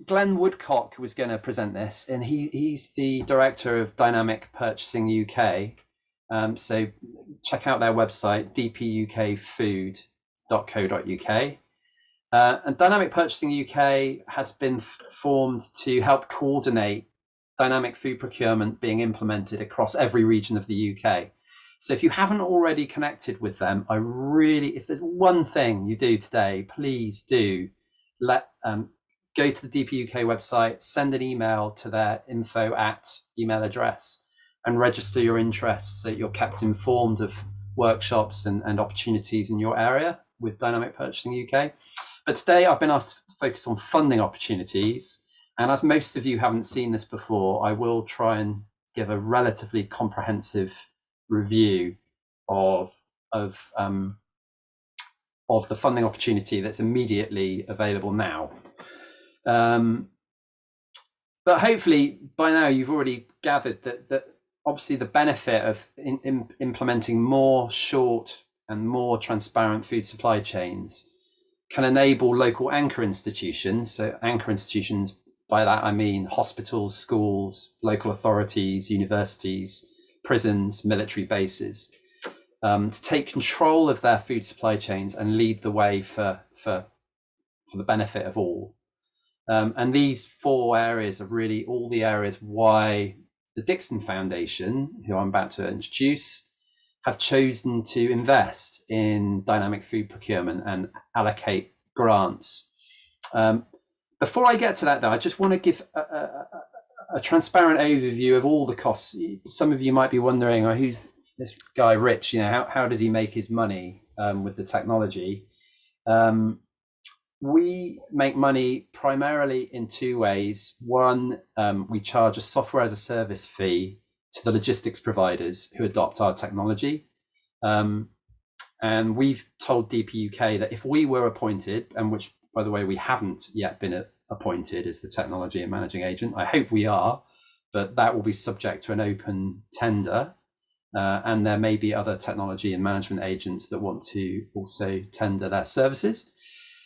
Glenn Woodcock was going to present this, and he's the director of Dynamic Purchasing UK. So check out their website, dpukfood.co.uk. And Dynamic Purchasing UK has been formed to help coordinate dynamic food procurement being implemented across every region of the UK. So if you haven't already connected with them, if there's one thing you do today, please do go to the DPUK website, send an email to their info@ email address, and register your interest so that you're kept informed of workshops and opportunities in your area with Dynamic Purchasing UK. But today I've been asked to focus on funding opportunities. And as most of you haven't seen this before, I will try and give a relatively comprehensive review of the funding opportunity that's immediately available now. But hopefully by now you've already gathered that obviously the benefit of implementing more short and more transparent food supply chains can enable local anchor institutions. So anchor institutions, by that I mean hospitals, schools, local authorities, universities, prisons, military bases, to take control of their food supply chains and lead the way for the benefit of all. And these 4 areas are really all the areas why the Dixon Foundation, who I'm about to introduce, have chosen to invest in dynamic food procurement and allocate grants. Before I get to that, though, I just want to give a transparent overview of all the costs. Some of you might be wondering, who's this guy Rich? How does he make his money with the technology? We make money primarily in 2 ways. One, we charge a software as a service fee to the logistics providers who adopt our technology. And we've told DPUK that if we were appointed, and which, by the way, we haven't yet been appointed as the technology and managing agent. I hope we are, but that will be subject to an open tender. And there may be other technology and management agents that want to also tender their services.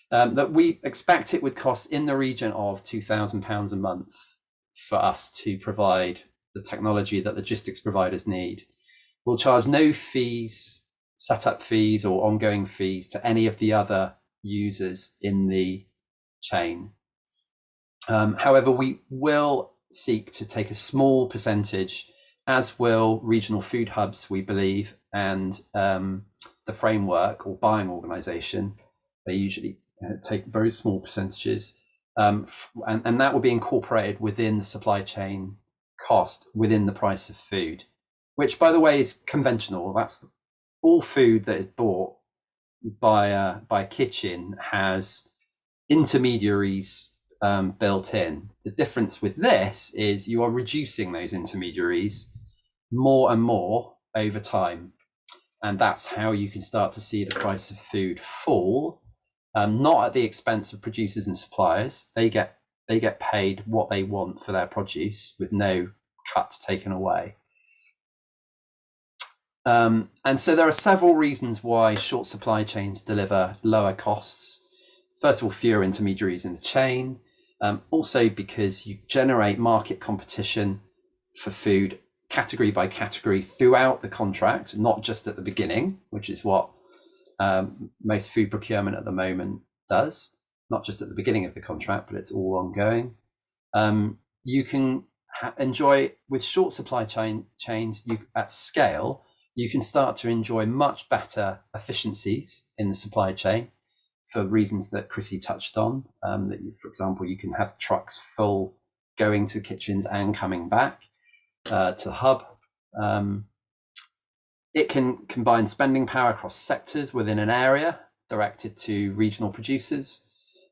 That we expect it would cost in the region of £2,000 a month for us to provide the technology that logistics providers need. We'll charge no fees, setup fees or ongoing fees to any of the other users in the chain. However, we will seek to take a small percentage, as will regional food hubs, we believe, and the framework or buying organisation. They usually take very small percentages, and that will be incorporated within the supply chain cost within the price of food, which, by the way, is conventional. That's all food that is bought by a kitchen has intermediaries built in. The difference with this is you are reducing those intermediaries more and more over time, and that's how you can start to see the price of food fall, not at the expense of producers and suppliers. They get paid what they want for their produce with no cut taken away. And so there are several reasons why short supply chains deliver lower costs. First of all, fewer intermediaries in the chain. Also because you generate market competition for food category by category throughout the contract, not just at the beginning, which is what most food procurement at the moment does, not just at the beginning of the contract, but it's all ongoing. You can enjoy, with short supply chains at scale, you can start to enjoy much better efficiencies in the supply chain for reasons that Chrissy touched on. That for example, you can have trucks full going to kitchens and coming back to the hub. It can combine spending power across sectors within an area directed to regional producers.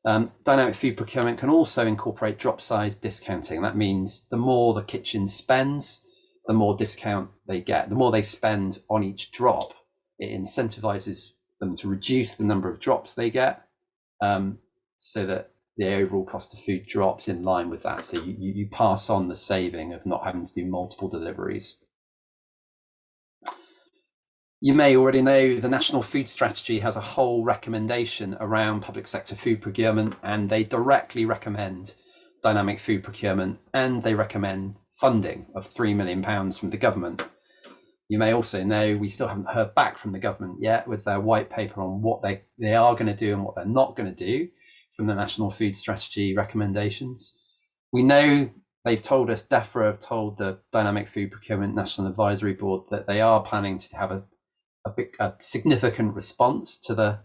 Dynamic food procurement can also incorporate drop size discounting. That means the more the kitchen spends, the more discount they get. The more they spend on each drop, it incentivizes them to reduce the number of drops they get, so that the overall cost of food drops in line with that. So you pass on the saving of not having to do multiple deliveries. You may already know the National Food Strategy has a whole recommendation around public sector food procurement, and they directly recommend dynamic food procurement, and they recommend funding of £3 million from the government. You may also know we still haven't heard back from the government yet with their white paper on what they are going to do and what they're not going to do from the National Food Strategy recommendations. We know they've told us, DEFRA have told the Dynamic Food Procurement National Advisory Board that they are planning to have a significant response to the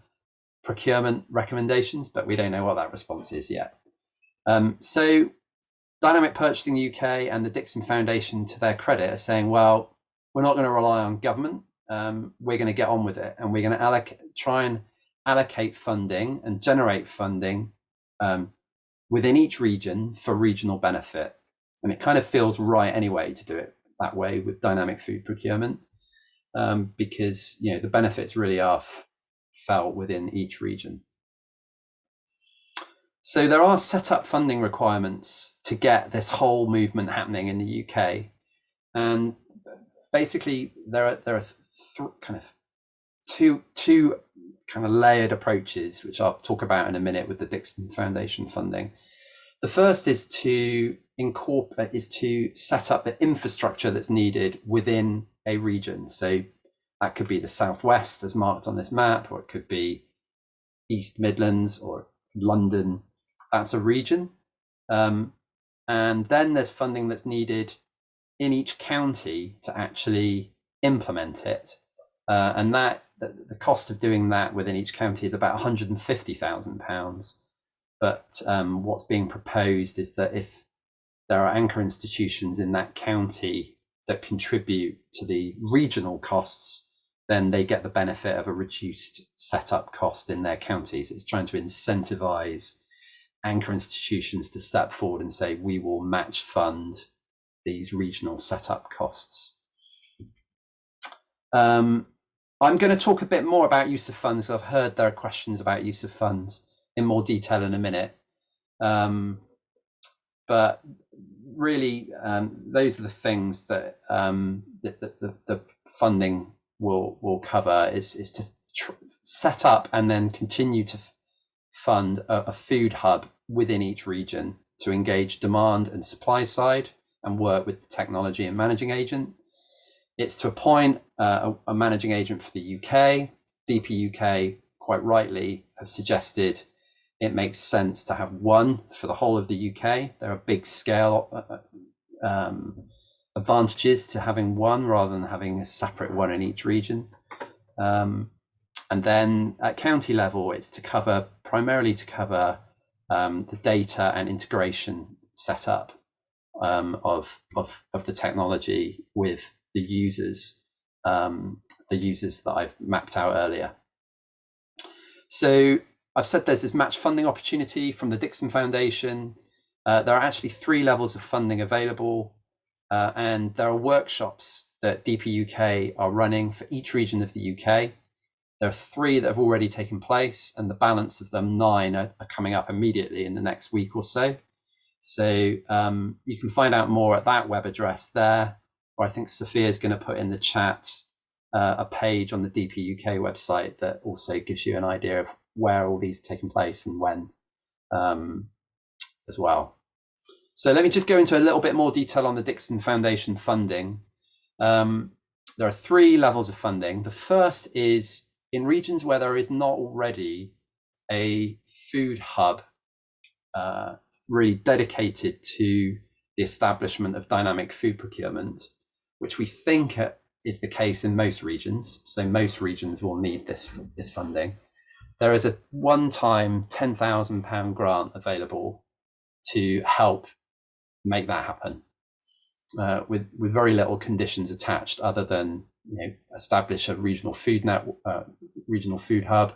procurement recommendations, but we don't know what that response is yet. So Dynamic Purchasing UK and the Dixon Foundation, to their credit, are saying, well, we're not going to rely on government. We're going to get on with it, and we're going to try and allocate funding and generate funding within each region for regional benefit. And it kind of feels right anyway to do it that way with dynamic food procurement, because the benefits really are felt within each region. So there are set up funding requirements to get this whole movement happening in the UK, and basically there are two kind of layered approaches, which I'll talk about in a minute with the Dixon Foundation funding. The first is to set up the infrastructure that's needed within a region. So that could be the Southwest as marked on this map, or it could be East Midlands or London. That's a region. And then there's funding that's needed in each county to actually implement it. And that the cost of doing that within each county is about £150,000. But what's being proposed is that if there are anchor institutions in that county that contribute to the regional costs, then they get the benefit of a reduced setup cost in their counties. It's trying to incentivize anchor institutions to step forward and say, we will match fund these regional setup costs. I'm going to talk a bit more about use of funds. I've heard there are questions about use of funds in more detail in a minute. But really, those are the things that the funding will cover is to set up and then continue to fund a food hub within each region to engage demand and supply side and work with the technology and managing agent. It's to appoint a managing agent for the UK. DP UK, quite rightly, have suggested it makes sense to have one for the whole of the UK. There are big scale advantages to having one rather than having a separate one in each region. And then at county level, it's primarily to cover the data and integration setup of the technology with the users that I've mapped out earlier. So I've said there's this match funding opportunity from the Dixon Foundation. There are actually 3 levels of funding available, and there are workshops that DP UK are running for each region of the UK. There are 3 that have already taken place, and the balance of them, 9, are coming up immediately in the next week or so. So you can find out more at that web address there, or I think Sophia is going to put in the chat a page on the DP UK website that also gives you an idea of where all these are taking place and when as well. So let me just go into a little bit more detail on the Dixon Foundation funding. There are 3 levels of funding. The first is in regions where there is not already a food hub really dedicated to the establishment of dynamic food procurement, which we think is the case in most regions. So most regions will need this funding. There is a one-time £10,000 grant available to help make that happen, with very little conditions attached other than establish a regional food hub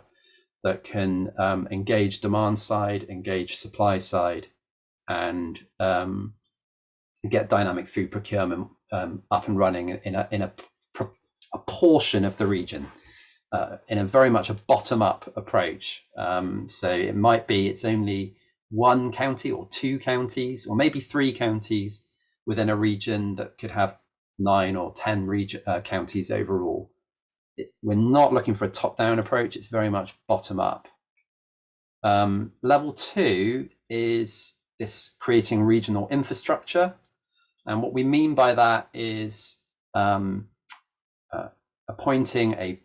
that can engage demand side, engage supply side, and get dynamic food procurement up and running in a portion of the region, in a very much a bottom-up approach. So it might be it's only one county or two counties or maybe three counties within a region that could have 9 or 10 counties overall. We're not looking for a top-down approach. It's very much bottom-up. Level 2 is this creating regional infrastructure. And what we mean by that is appointing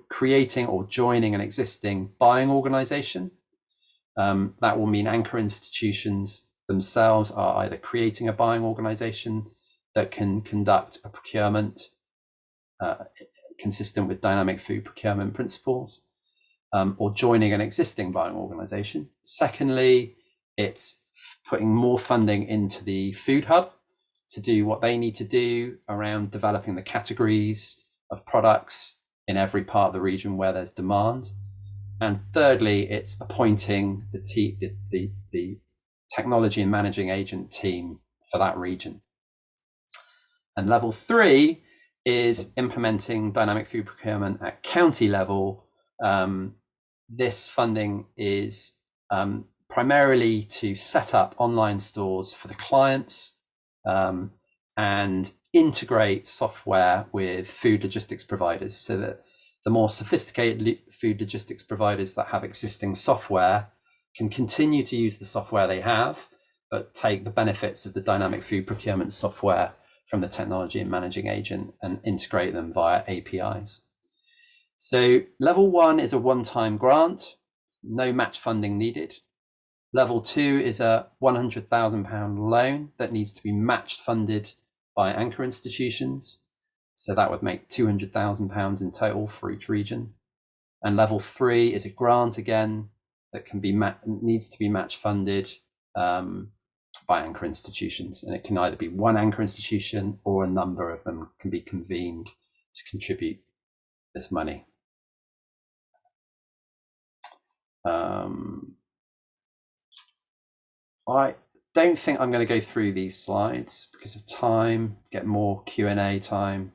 creating or joining an existing buying organization. That will mean anchor institutions themselves are either creating a buying organization that can conduct a procurement consistent with dynamic food procurement principles, or joining an existing buying organization. Secondly, it's putting more funding into the food hub to do what they need to do around developing the categories of products in every part of the region where there's demand. And thirdly, it's appointing the technology and managing agent team for that region. And level 3 is implementing dynamic food procurement at county level. This funding is primarily to set up online stores for the clients and integrate software with food logistics providers, so that the more sophisticated food logistics providers that have existing software can continue to use the software they have, but take the benefits of the dynamic food procurement software from the technology and managing agent and integrate them via APIs. So level 1 is a one-time grant, no match funding needed. Level 2 is a £100,000 loan that needs to be matched funded by anchor institutions. So that would make £200,000 in total for each region. And level 3 is a grant again that can be needs to be match funded by anchor institutions, and it can either be one anchor institution or a number of them can be convened to contribute this money. I don't think I'm going to go through these slides because of time, get more Q&A time.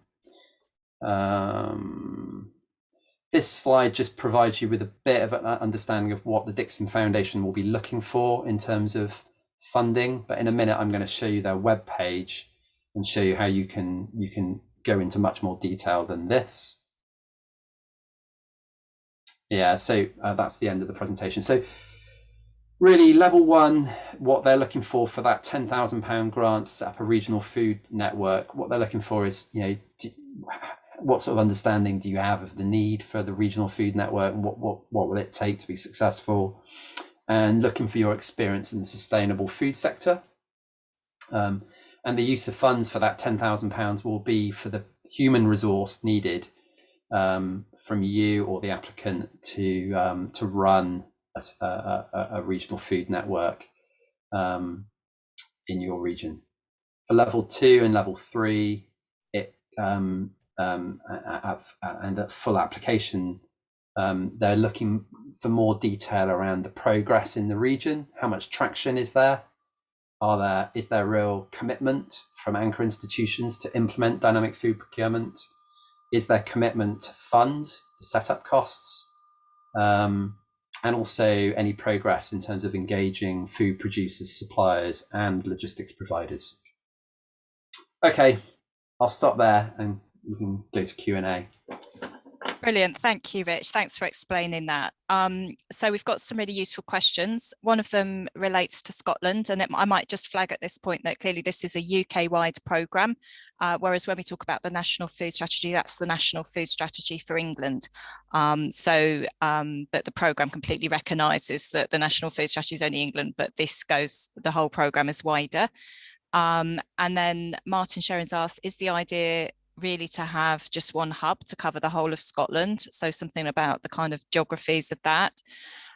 This slide just provides you with a bit of an understanding of what the Dixon Foundation will be looking for in terms of funding, but in a minute I'm going to show you their web page and show you how you can go into much more detail than this. Yeah, so that's the end of the presentation. So really, level 1, what they're looking for that £10,000 grant to set up a regional food network, what they're looking for is, what sort of understanding do you have of the need for the regional food network, and what will it take to be successful, and looking for your experience in the sustainable food sector. And the use of funds for that £10,000 will be for the human resource needed from you or the applicant to run a regional food network in your region. For level 2 and level 3, and at full application, they're looking for more detail around the progress in the region. How much traction is there? Is there real commitment from anchor institutions to implement dynamic food procurement? Is there commitment to fund the setup costs? And also any progress in terms of engaging food producers, suppliers, and logistics providers. Okay, I'll stop there and we can go to Q&A. Brilliant. Thank you, Rich. Thanks for explaining that. So we've got some really useful questions. One of them relates to Scotland, and I might just flag at this point that clearly this is a UK-wide programme, whereas when we talk about the National Food Strategy, that's the National Food Strategy for England. But the programme completely recognises that the National Food Strategy is only England, but the whole programme is wider. And then Martin Sherrin's asked, is the idea really to have just one hub to cover the whole of Scotland? So something about the kind of geographies of that.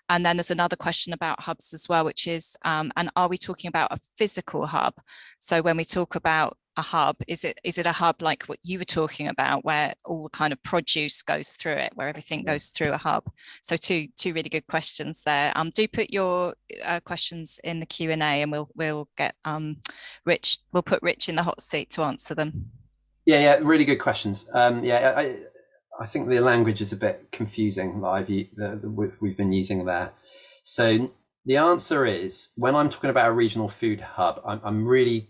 And then there's another question about hubs as well, which is, and are we talking about a physical hub? So when we talk about a hub? Is it a hub like what you were talking about, where all the kind of produce goes through it, where everything goes through a hub? So two really good questions there. Do put your questions in the Q&A, and we'll get Rich. We'll put Rich in the hot seat to answer them. Yeah, really good questions. I think the language is a bit confusing that we've been using there. So the answer is, when I'm talking about a regional food hub, I'm really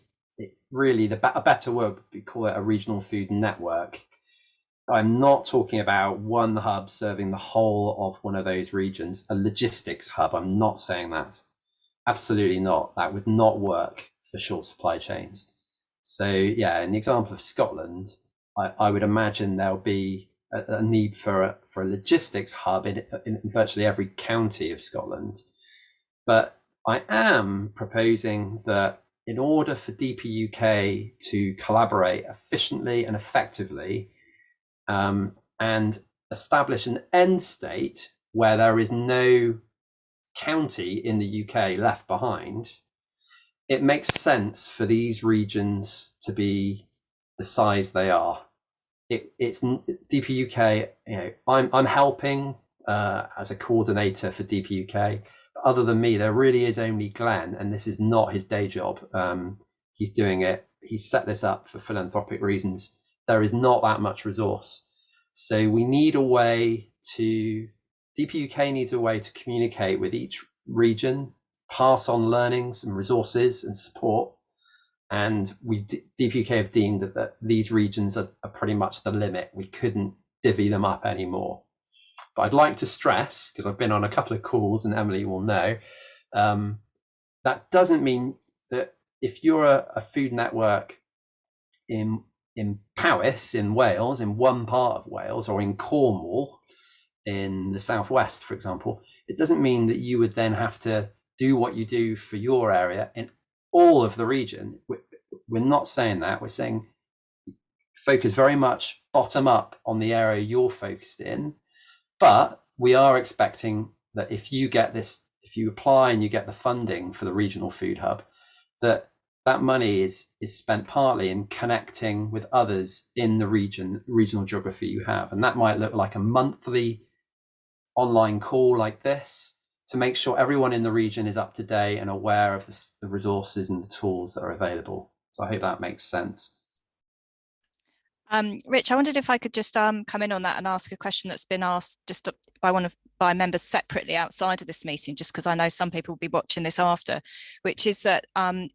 a better word would be call it a regional food network. I'm not talking about one hub serving the whole of one of those regions, a logistics hub. I'm not saying that. Absolutely not. That would not work for short supply chains. So yeah, in the example of Scotland, I would imagine there'll be a need for a logistics hub in virtually every county of Scotland. But I am proposing that in order for DPUK to collaborate efficiently and effectively, and establish an end state where there is no county in the UK left behind, it makes sense for these regions to be the size they are. It's DPUK. I'm helping as a coordinator for DPUK. But other than me, there really is only Glenn, and this is not his day job. He's doing it. He's set this up for philanthropic reasons. There is not that much resource, so we need a way to. DPUK needs a way to communicate with each region, pass on learnings and resources and support. And DPUK have deemed that these regions are pretty much the limit. We couldn't divvy them up anymore. But I'd like to stress, because I've been on a couple of calls, and Emily will know, that doesn't mean that if you're a food network in Powys in Wales, in one part of Wales, or in Cornwall in the southwest, for example, it doesn't mean that you would then have to do what you do for your area in all of the region. We're not saying that. We're saying focus very much bottom up on the area you're focused in, but we are expecting that if you apply and you get the funding for the regional food hub, that money is spent partly in connecting with others in the regional geography you have. And that might look like a monthly online call like this, to make sure everyone in the region is up to date and aware of the resources and the tools that are available. So I hope that makes sense. Rich, I wondered if I could just come in on that and ask a question that's been asked just by members separately outside of this meeting, just because I know some people will be watching this after, which is that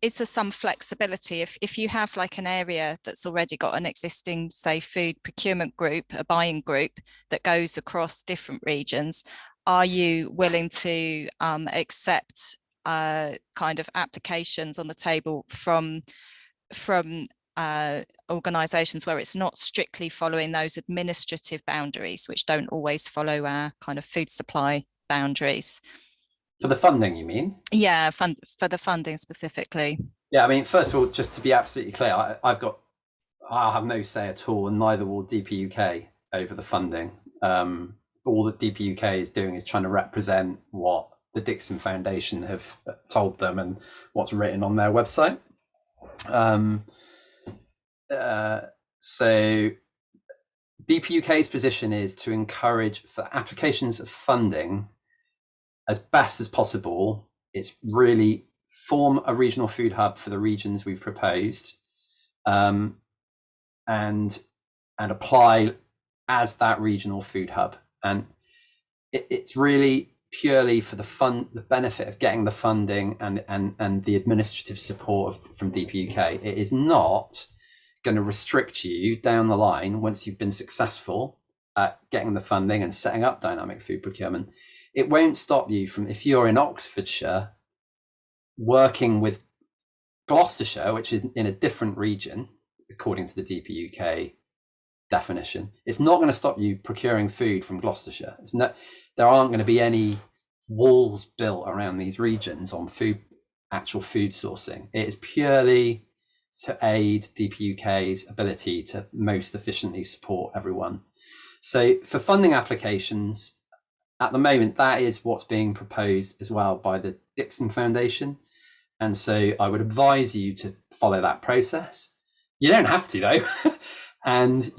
is there some flexibility if you have like an area that's already got an existing, say, food procurement group, a buying group that goes across different regions, are you willing to accept kind of applications on the table from organisations where it's not strictly following those administrative boundaries, which don't always follow our kind of food supply boundaries? For the funding, you mean? Yeah, for the funding specifically. Yeah, I mean, first of all, just to be absolutely clear, I'll have no say at all, and neither will DPUK over the funding. All that DPUK is doing is trying to represent what the Dixon Foundation have told them and what's written on their website. So DPUK's position is to encourage for applications of funding as best as possible. It's really form a regional food hub for the regions we've proposed, and apply as that regional food hub. And it's really purely for the benefit of getting the funding and the administrative support from DPUK. It is not going to restrict you down the line once you've been successful at getting the funding and setting up dynamic food procurement. It won't stop you from, if you're in Oxfordshire working with Gloucestershire, which is in a different region according to the DPUK definition, it's not going to stop you procuring food from Gloucestershire. There aren't going to be any walls built around these regions on actual food sourcing. It is purely to aid DPUK's ability to most efficiently support everyone. So for funding applications, at the moment, that is what's being proposed as well by the Dixon Foundation. And so I would advise you to follow that process. You don't have to though. And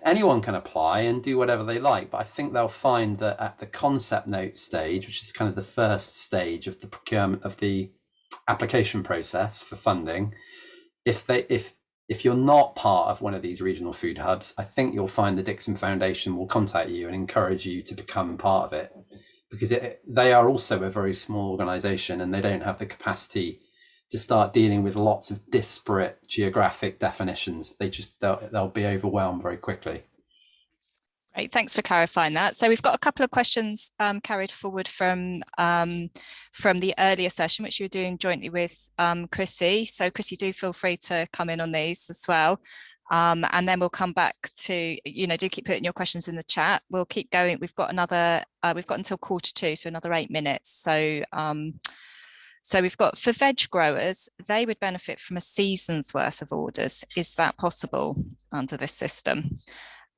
anyone can apply and do whatever they like, but I think they'll find that at the concept note stage, which is kind of the first stage of the procurement of the application process for funding, if you're not part of one of these regional food hubs, I think you'll find the Dixon Foundation will contact you and encourage you to become part of it, because they are also a very small organization and they don't have the capacity to start dealing with lots of disparate geographic definitions. They'll be overwhelmed very quickly. Great, thanks for clarifying that. So we've got a couple of questions carried forward from the earlier session, which you were doing jointly with Chrissy. So Chrissy, do feel free to come in on these as well. And then we'll come back to, do keep putting your questions in the chat. We'll keep going. We've got until 1:45, so another 8 minutes. So we've got, for veg growers, they would benefit from a season's worth of orders. Is that possible under this system?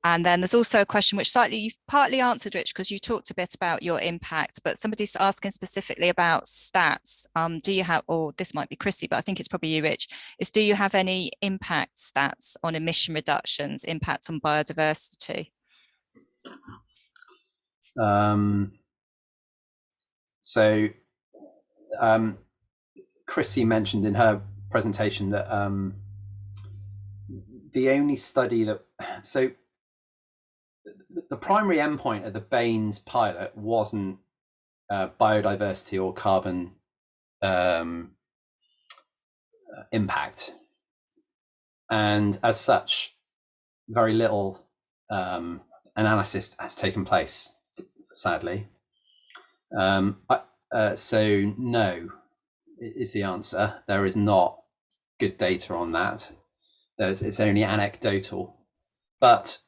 And then there's also a question which you've partly answered, Rich, because you talked a bit about your impact, but somebody's asking specifically about stats. Do you have, or this might be Chrissy, but I think it's probably you, Rich, do you have any impact stats on emission reductions, impact on biodiversity? Chrissy mentioned in her presentation that the only study the primary endpoint of the Baines pilot wasn't biodiversity or carbon impact, and as such, very little analysis has taken place, sadly. So no is the answer. There is not good data on that. It's only anecdotal. But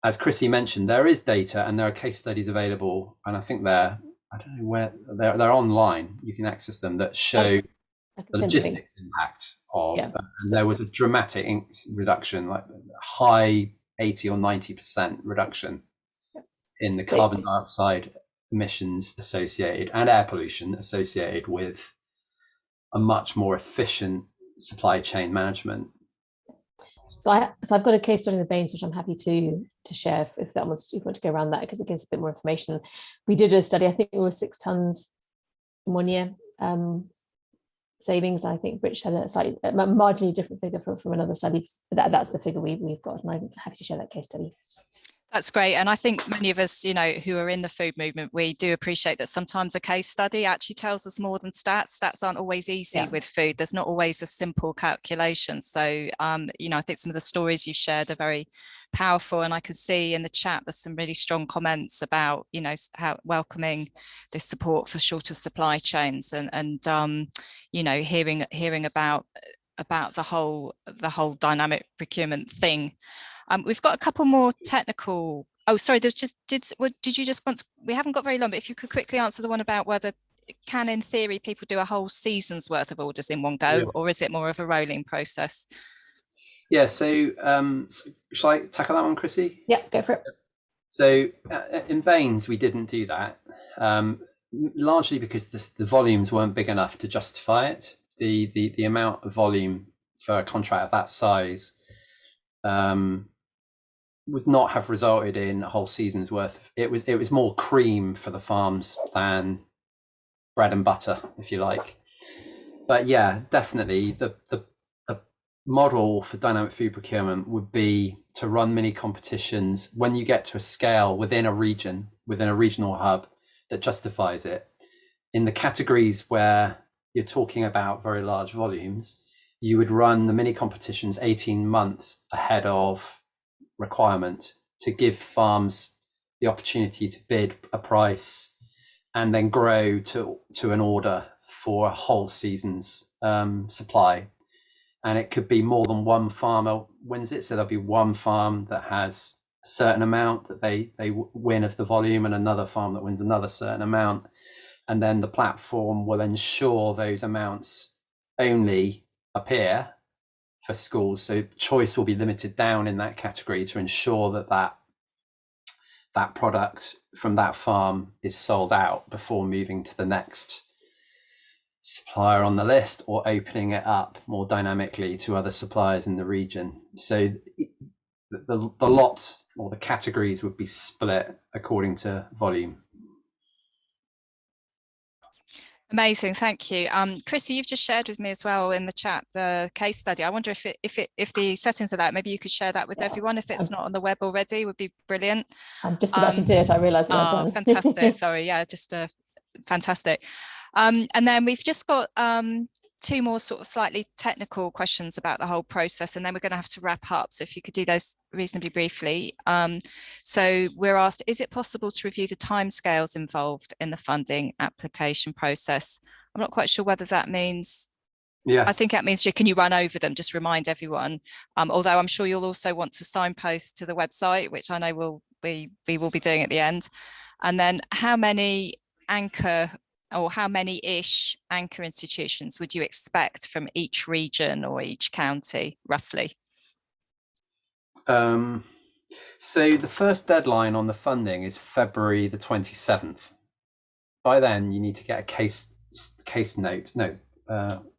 as Chrissy mentioned, there is data and there are case studies available, and I think I don't know where they're online. You can access them, that show the logistics impact of. And there was a dramatic reduction, like high 80 or 90% reduction in the carbon dioxide emissions associated and air pollution associated with a much more efficient supply chain management. So I've got a case study in the Baines, which I'm happy to share if you want to go around that, because it gives a bit more information. We did a study, I think it was 6 tons in 1 year savings. I think Rich had a slightly marginally different figure from another study. That's the figure we've got, and I'm happy to share that case study. That's great. And I think many of us, who are in the food movement, we do appreciate that sometimes a case study actually tells us more than stats. Stats aren't always easy with food. There's not always a simple calculation. So, I think some of the stories you shared are very powerful. And I can see in the chat, there's some really strong comments about, how welcoming this support for shorter supply chains and hearing about the whole dynamic procurement thing. We've got a couple more technical. Oh, sorry. Did you just want to, we haven't got very long, but if you could quickly answer the one about whether can, in theory, people do a whole season's worth of orders in one go, or is it more of a rolling process? Yeah. So, shall I tackle that one, Chrissy? Yeah, go for it. So, in Baines, we didn't do that, largely because the volumes weren't big enough to justify it. The amount of volume for a contract of that size would not have resulted in a whole season's worth. It was more cream for the farms than bread and butter, if you like. But yeah, definitely the model for dynamic food procurement would be to run mini competitions when you get to a scale within a regional hub that justifies it. In the categories where you're talking about very large volumes, you would run the mini competitions 18 months ahead of requirement to give farms the opportunity to bid a price and then grow to an order for a whole season's supply. And it could be more than one farmer wins it. So there'll be one farm that has a certain amount that they win of the volume, and another farm that wins another certain amount. And then the platform will ensure those amounts only appear for schools. So choice will be limited down in that category to ensure that product from that farm is sold out before moving to the next supplier on the list or opening it up more dynamically to other suppliers in the region. So the lot or the categories would be split according to volume. Amazing, thank you. Chrissy, you've just shared with me as well in the chat the case study. I wonder if the settings are that, maybe you could share that with everyone. If it's not on the web already, would be brilliant. I'm just about to do it. I realise that I'm done. Fantastic. Sorry, yeah, just fantastic. And then we've just got two more sort of slightly technical questions about the whole process, and then we're going to have to wrap up. So if you could do those reasonably briefly. So we're asked, is it possible to review the timescales involved in the funding application process? I'm not quite sure whether that means, yeah, I think that means can you run over them, just remind everyone, although I'm sure you'll also want to signpost to the website, which I know we will be doing at the end. And then how many how many-ish anchor institutions would you expect from each region or each county, roughly? So the first deadline on the funding is February the 27th. By then, you need to get a case note. No,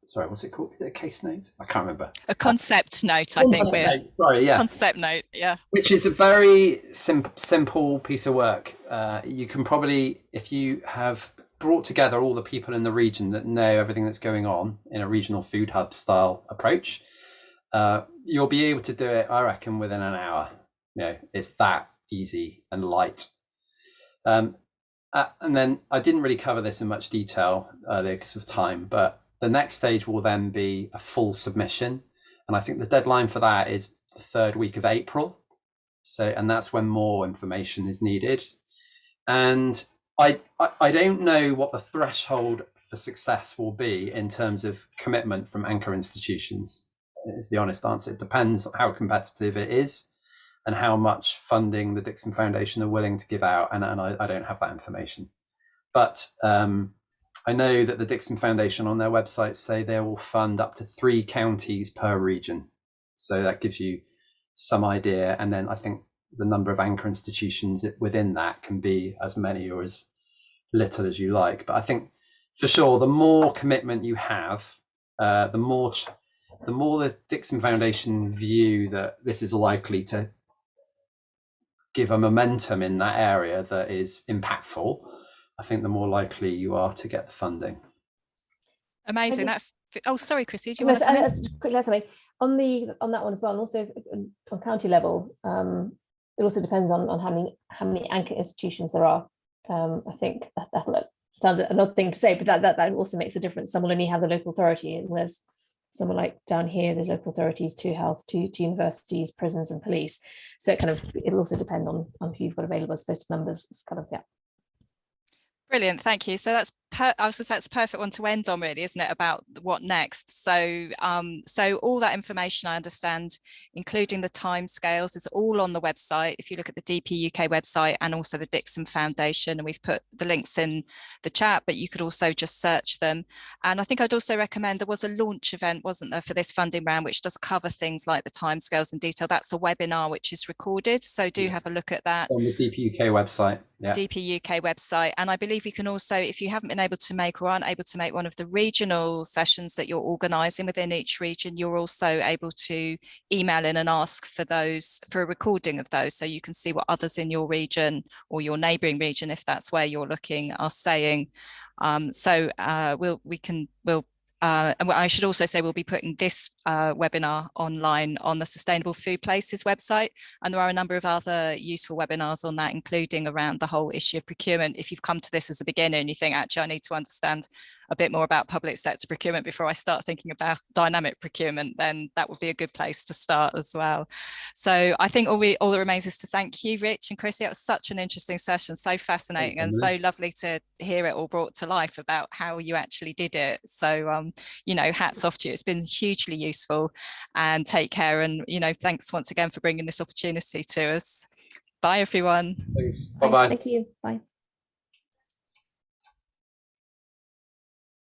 sorry, what's it called? Is it a case note? I can't remember. A concept note, I think. Sorry, yeah. Concept note, yeah. Which is a very simple piece of work. You can probably, if you have brought together all the people in the region that know everything that's going on in a regional food hub style approach, you'll be able to do it, I reckon, within an hour. You know, it's that easy and light. And then I didn't really cover this in much detail because of time, but the next stage will then be a full submission. And I think the deadline for that is the 3rd week of April. So, and that's when more information is needed. And I don't know what the threshold for success will be in terms of commitment from anchor institutions, is the honest answer. It depends on how competitive it is and how much funding the Dixon Foundation are willing to give out. And I don't have that information. But I know that the Dixon Foundation on their website say they will fund up to 3 counties per region. So that gives you some idea. And then I think the number of anchor institutions within that can be as many or as little as you like. But I think for sure, the more commitment you have, the more the Dixon Foundation view that this is likely to give a momentum in that area that is impactful, I think the more likely you are to get the funding. Amazing. Oh, sorry, Chrissy, do you want to come in? Quickly, on that one as well, and also on county level, it also depends on how many anchor institutions there are. I think that sounds an odd thing to say, but that also makes a difference. Some will only have the local authority, and whereas somewhere like down here, there's local authorities, 2 health, 2 universities, prisons, and police. So it'll also depend on who you've got available as opposed to numbers. It's kind of, yeah. Brilliant, thank you. So that's a perfect one to end on, really, isn't it, about what next? So so all that information, I understand, including the timescales, is all on the website. If you look at the DP UK website and also the Dixon Foundation, and we've put the links in the chat, but you could also just search them. And I think I'd also recommend, there was a launch event, wasn't there, for this funding round, which does cover things like the timescales in detail. That's a webinar which is recorded, so do have a look at that on the DP UK website. Yeah. DP UK website. And I believe you can also, if you haven't been able to make or aren't able to make one of the regional sessions that you're organising within each region, you're also able to email in and ask for a recording of those, so you can see what others in your region or your neighbouring region, if that's where you're looking, are saying. And I should also say we'll be putting this webinar online on the Sustainable Food Places website, and there are a number of other useful webinars on that, including around the whole issue of procurement. If you've come to this as a beginner and you think, actually, I need to understand a bit more about public sector procurement before I start thinking about dynamic procurement, then that would be a good place to start as well. So I think all that remains is to thank you, Rich and Chrissy. It was such an interesting session, so fascinating. Thanks, and so lovely to hear it all brought to life about how you actually did it. So, you know, hats off to you. It's been hugely useful, and take care. And, you know, thanks once again for bringing this opportunity to us. Bye, everyone. Thanks. Bye-bye. Thank you. Bye.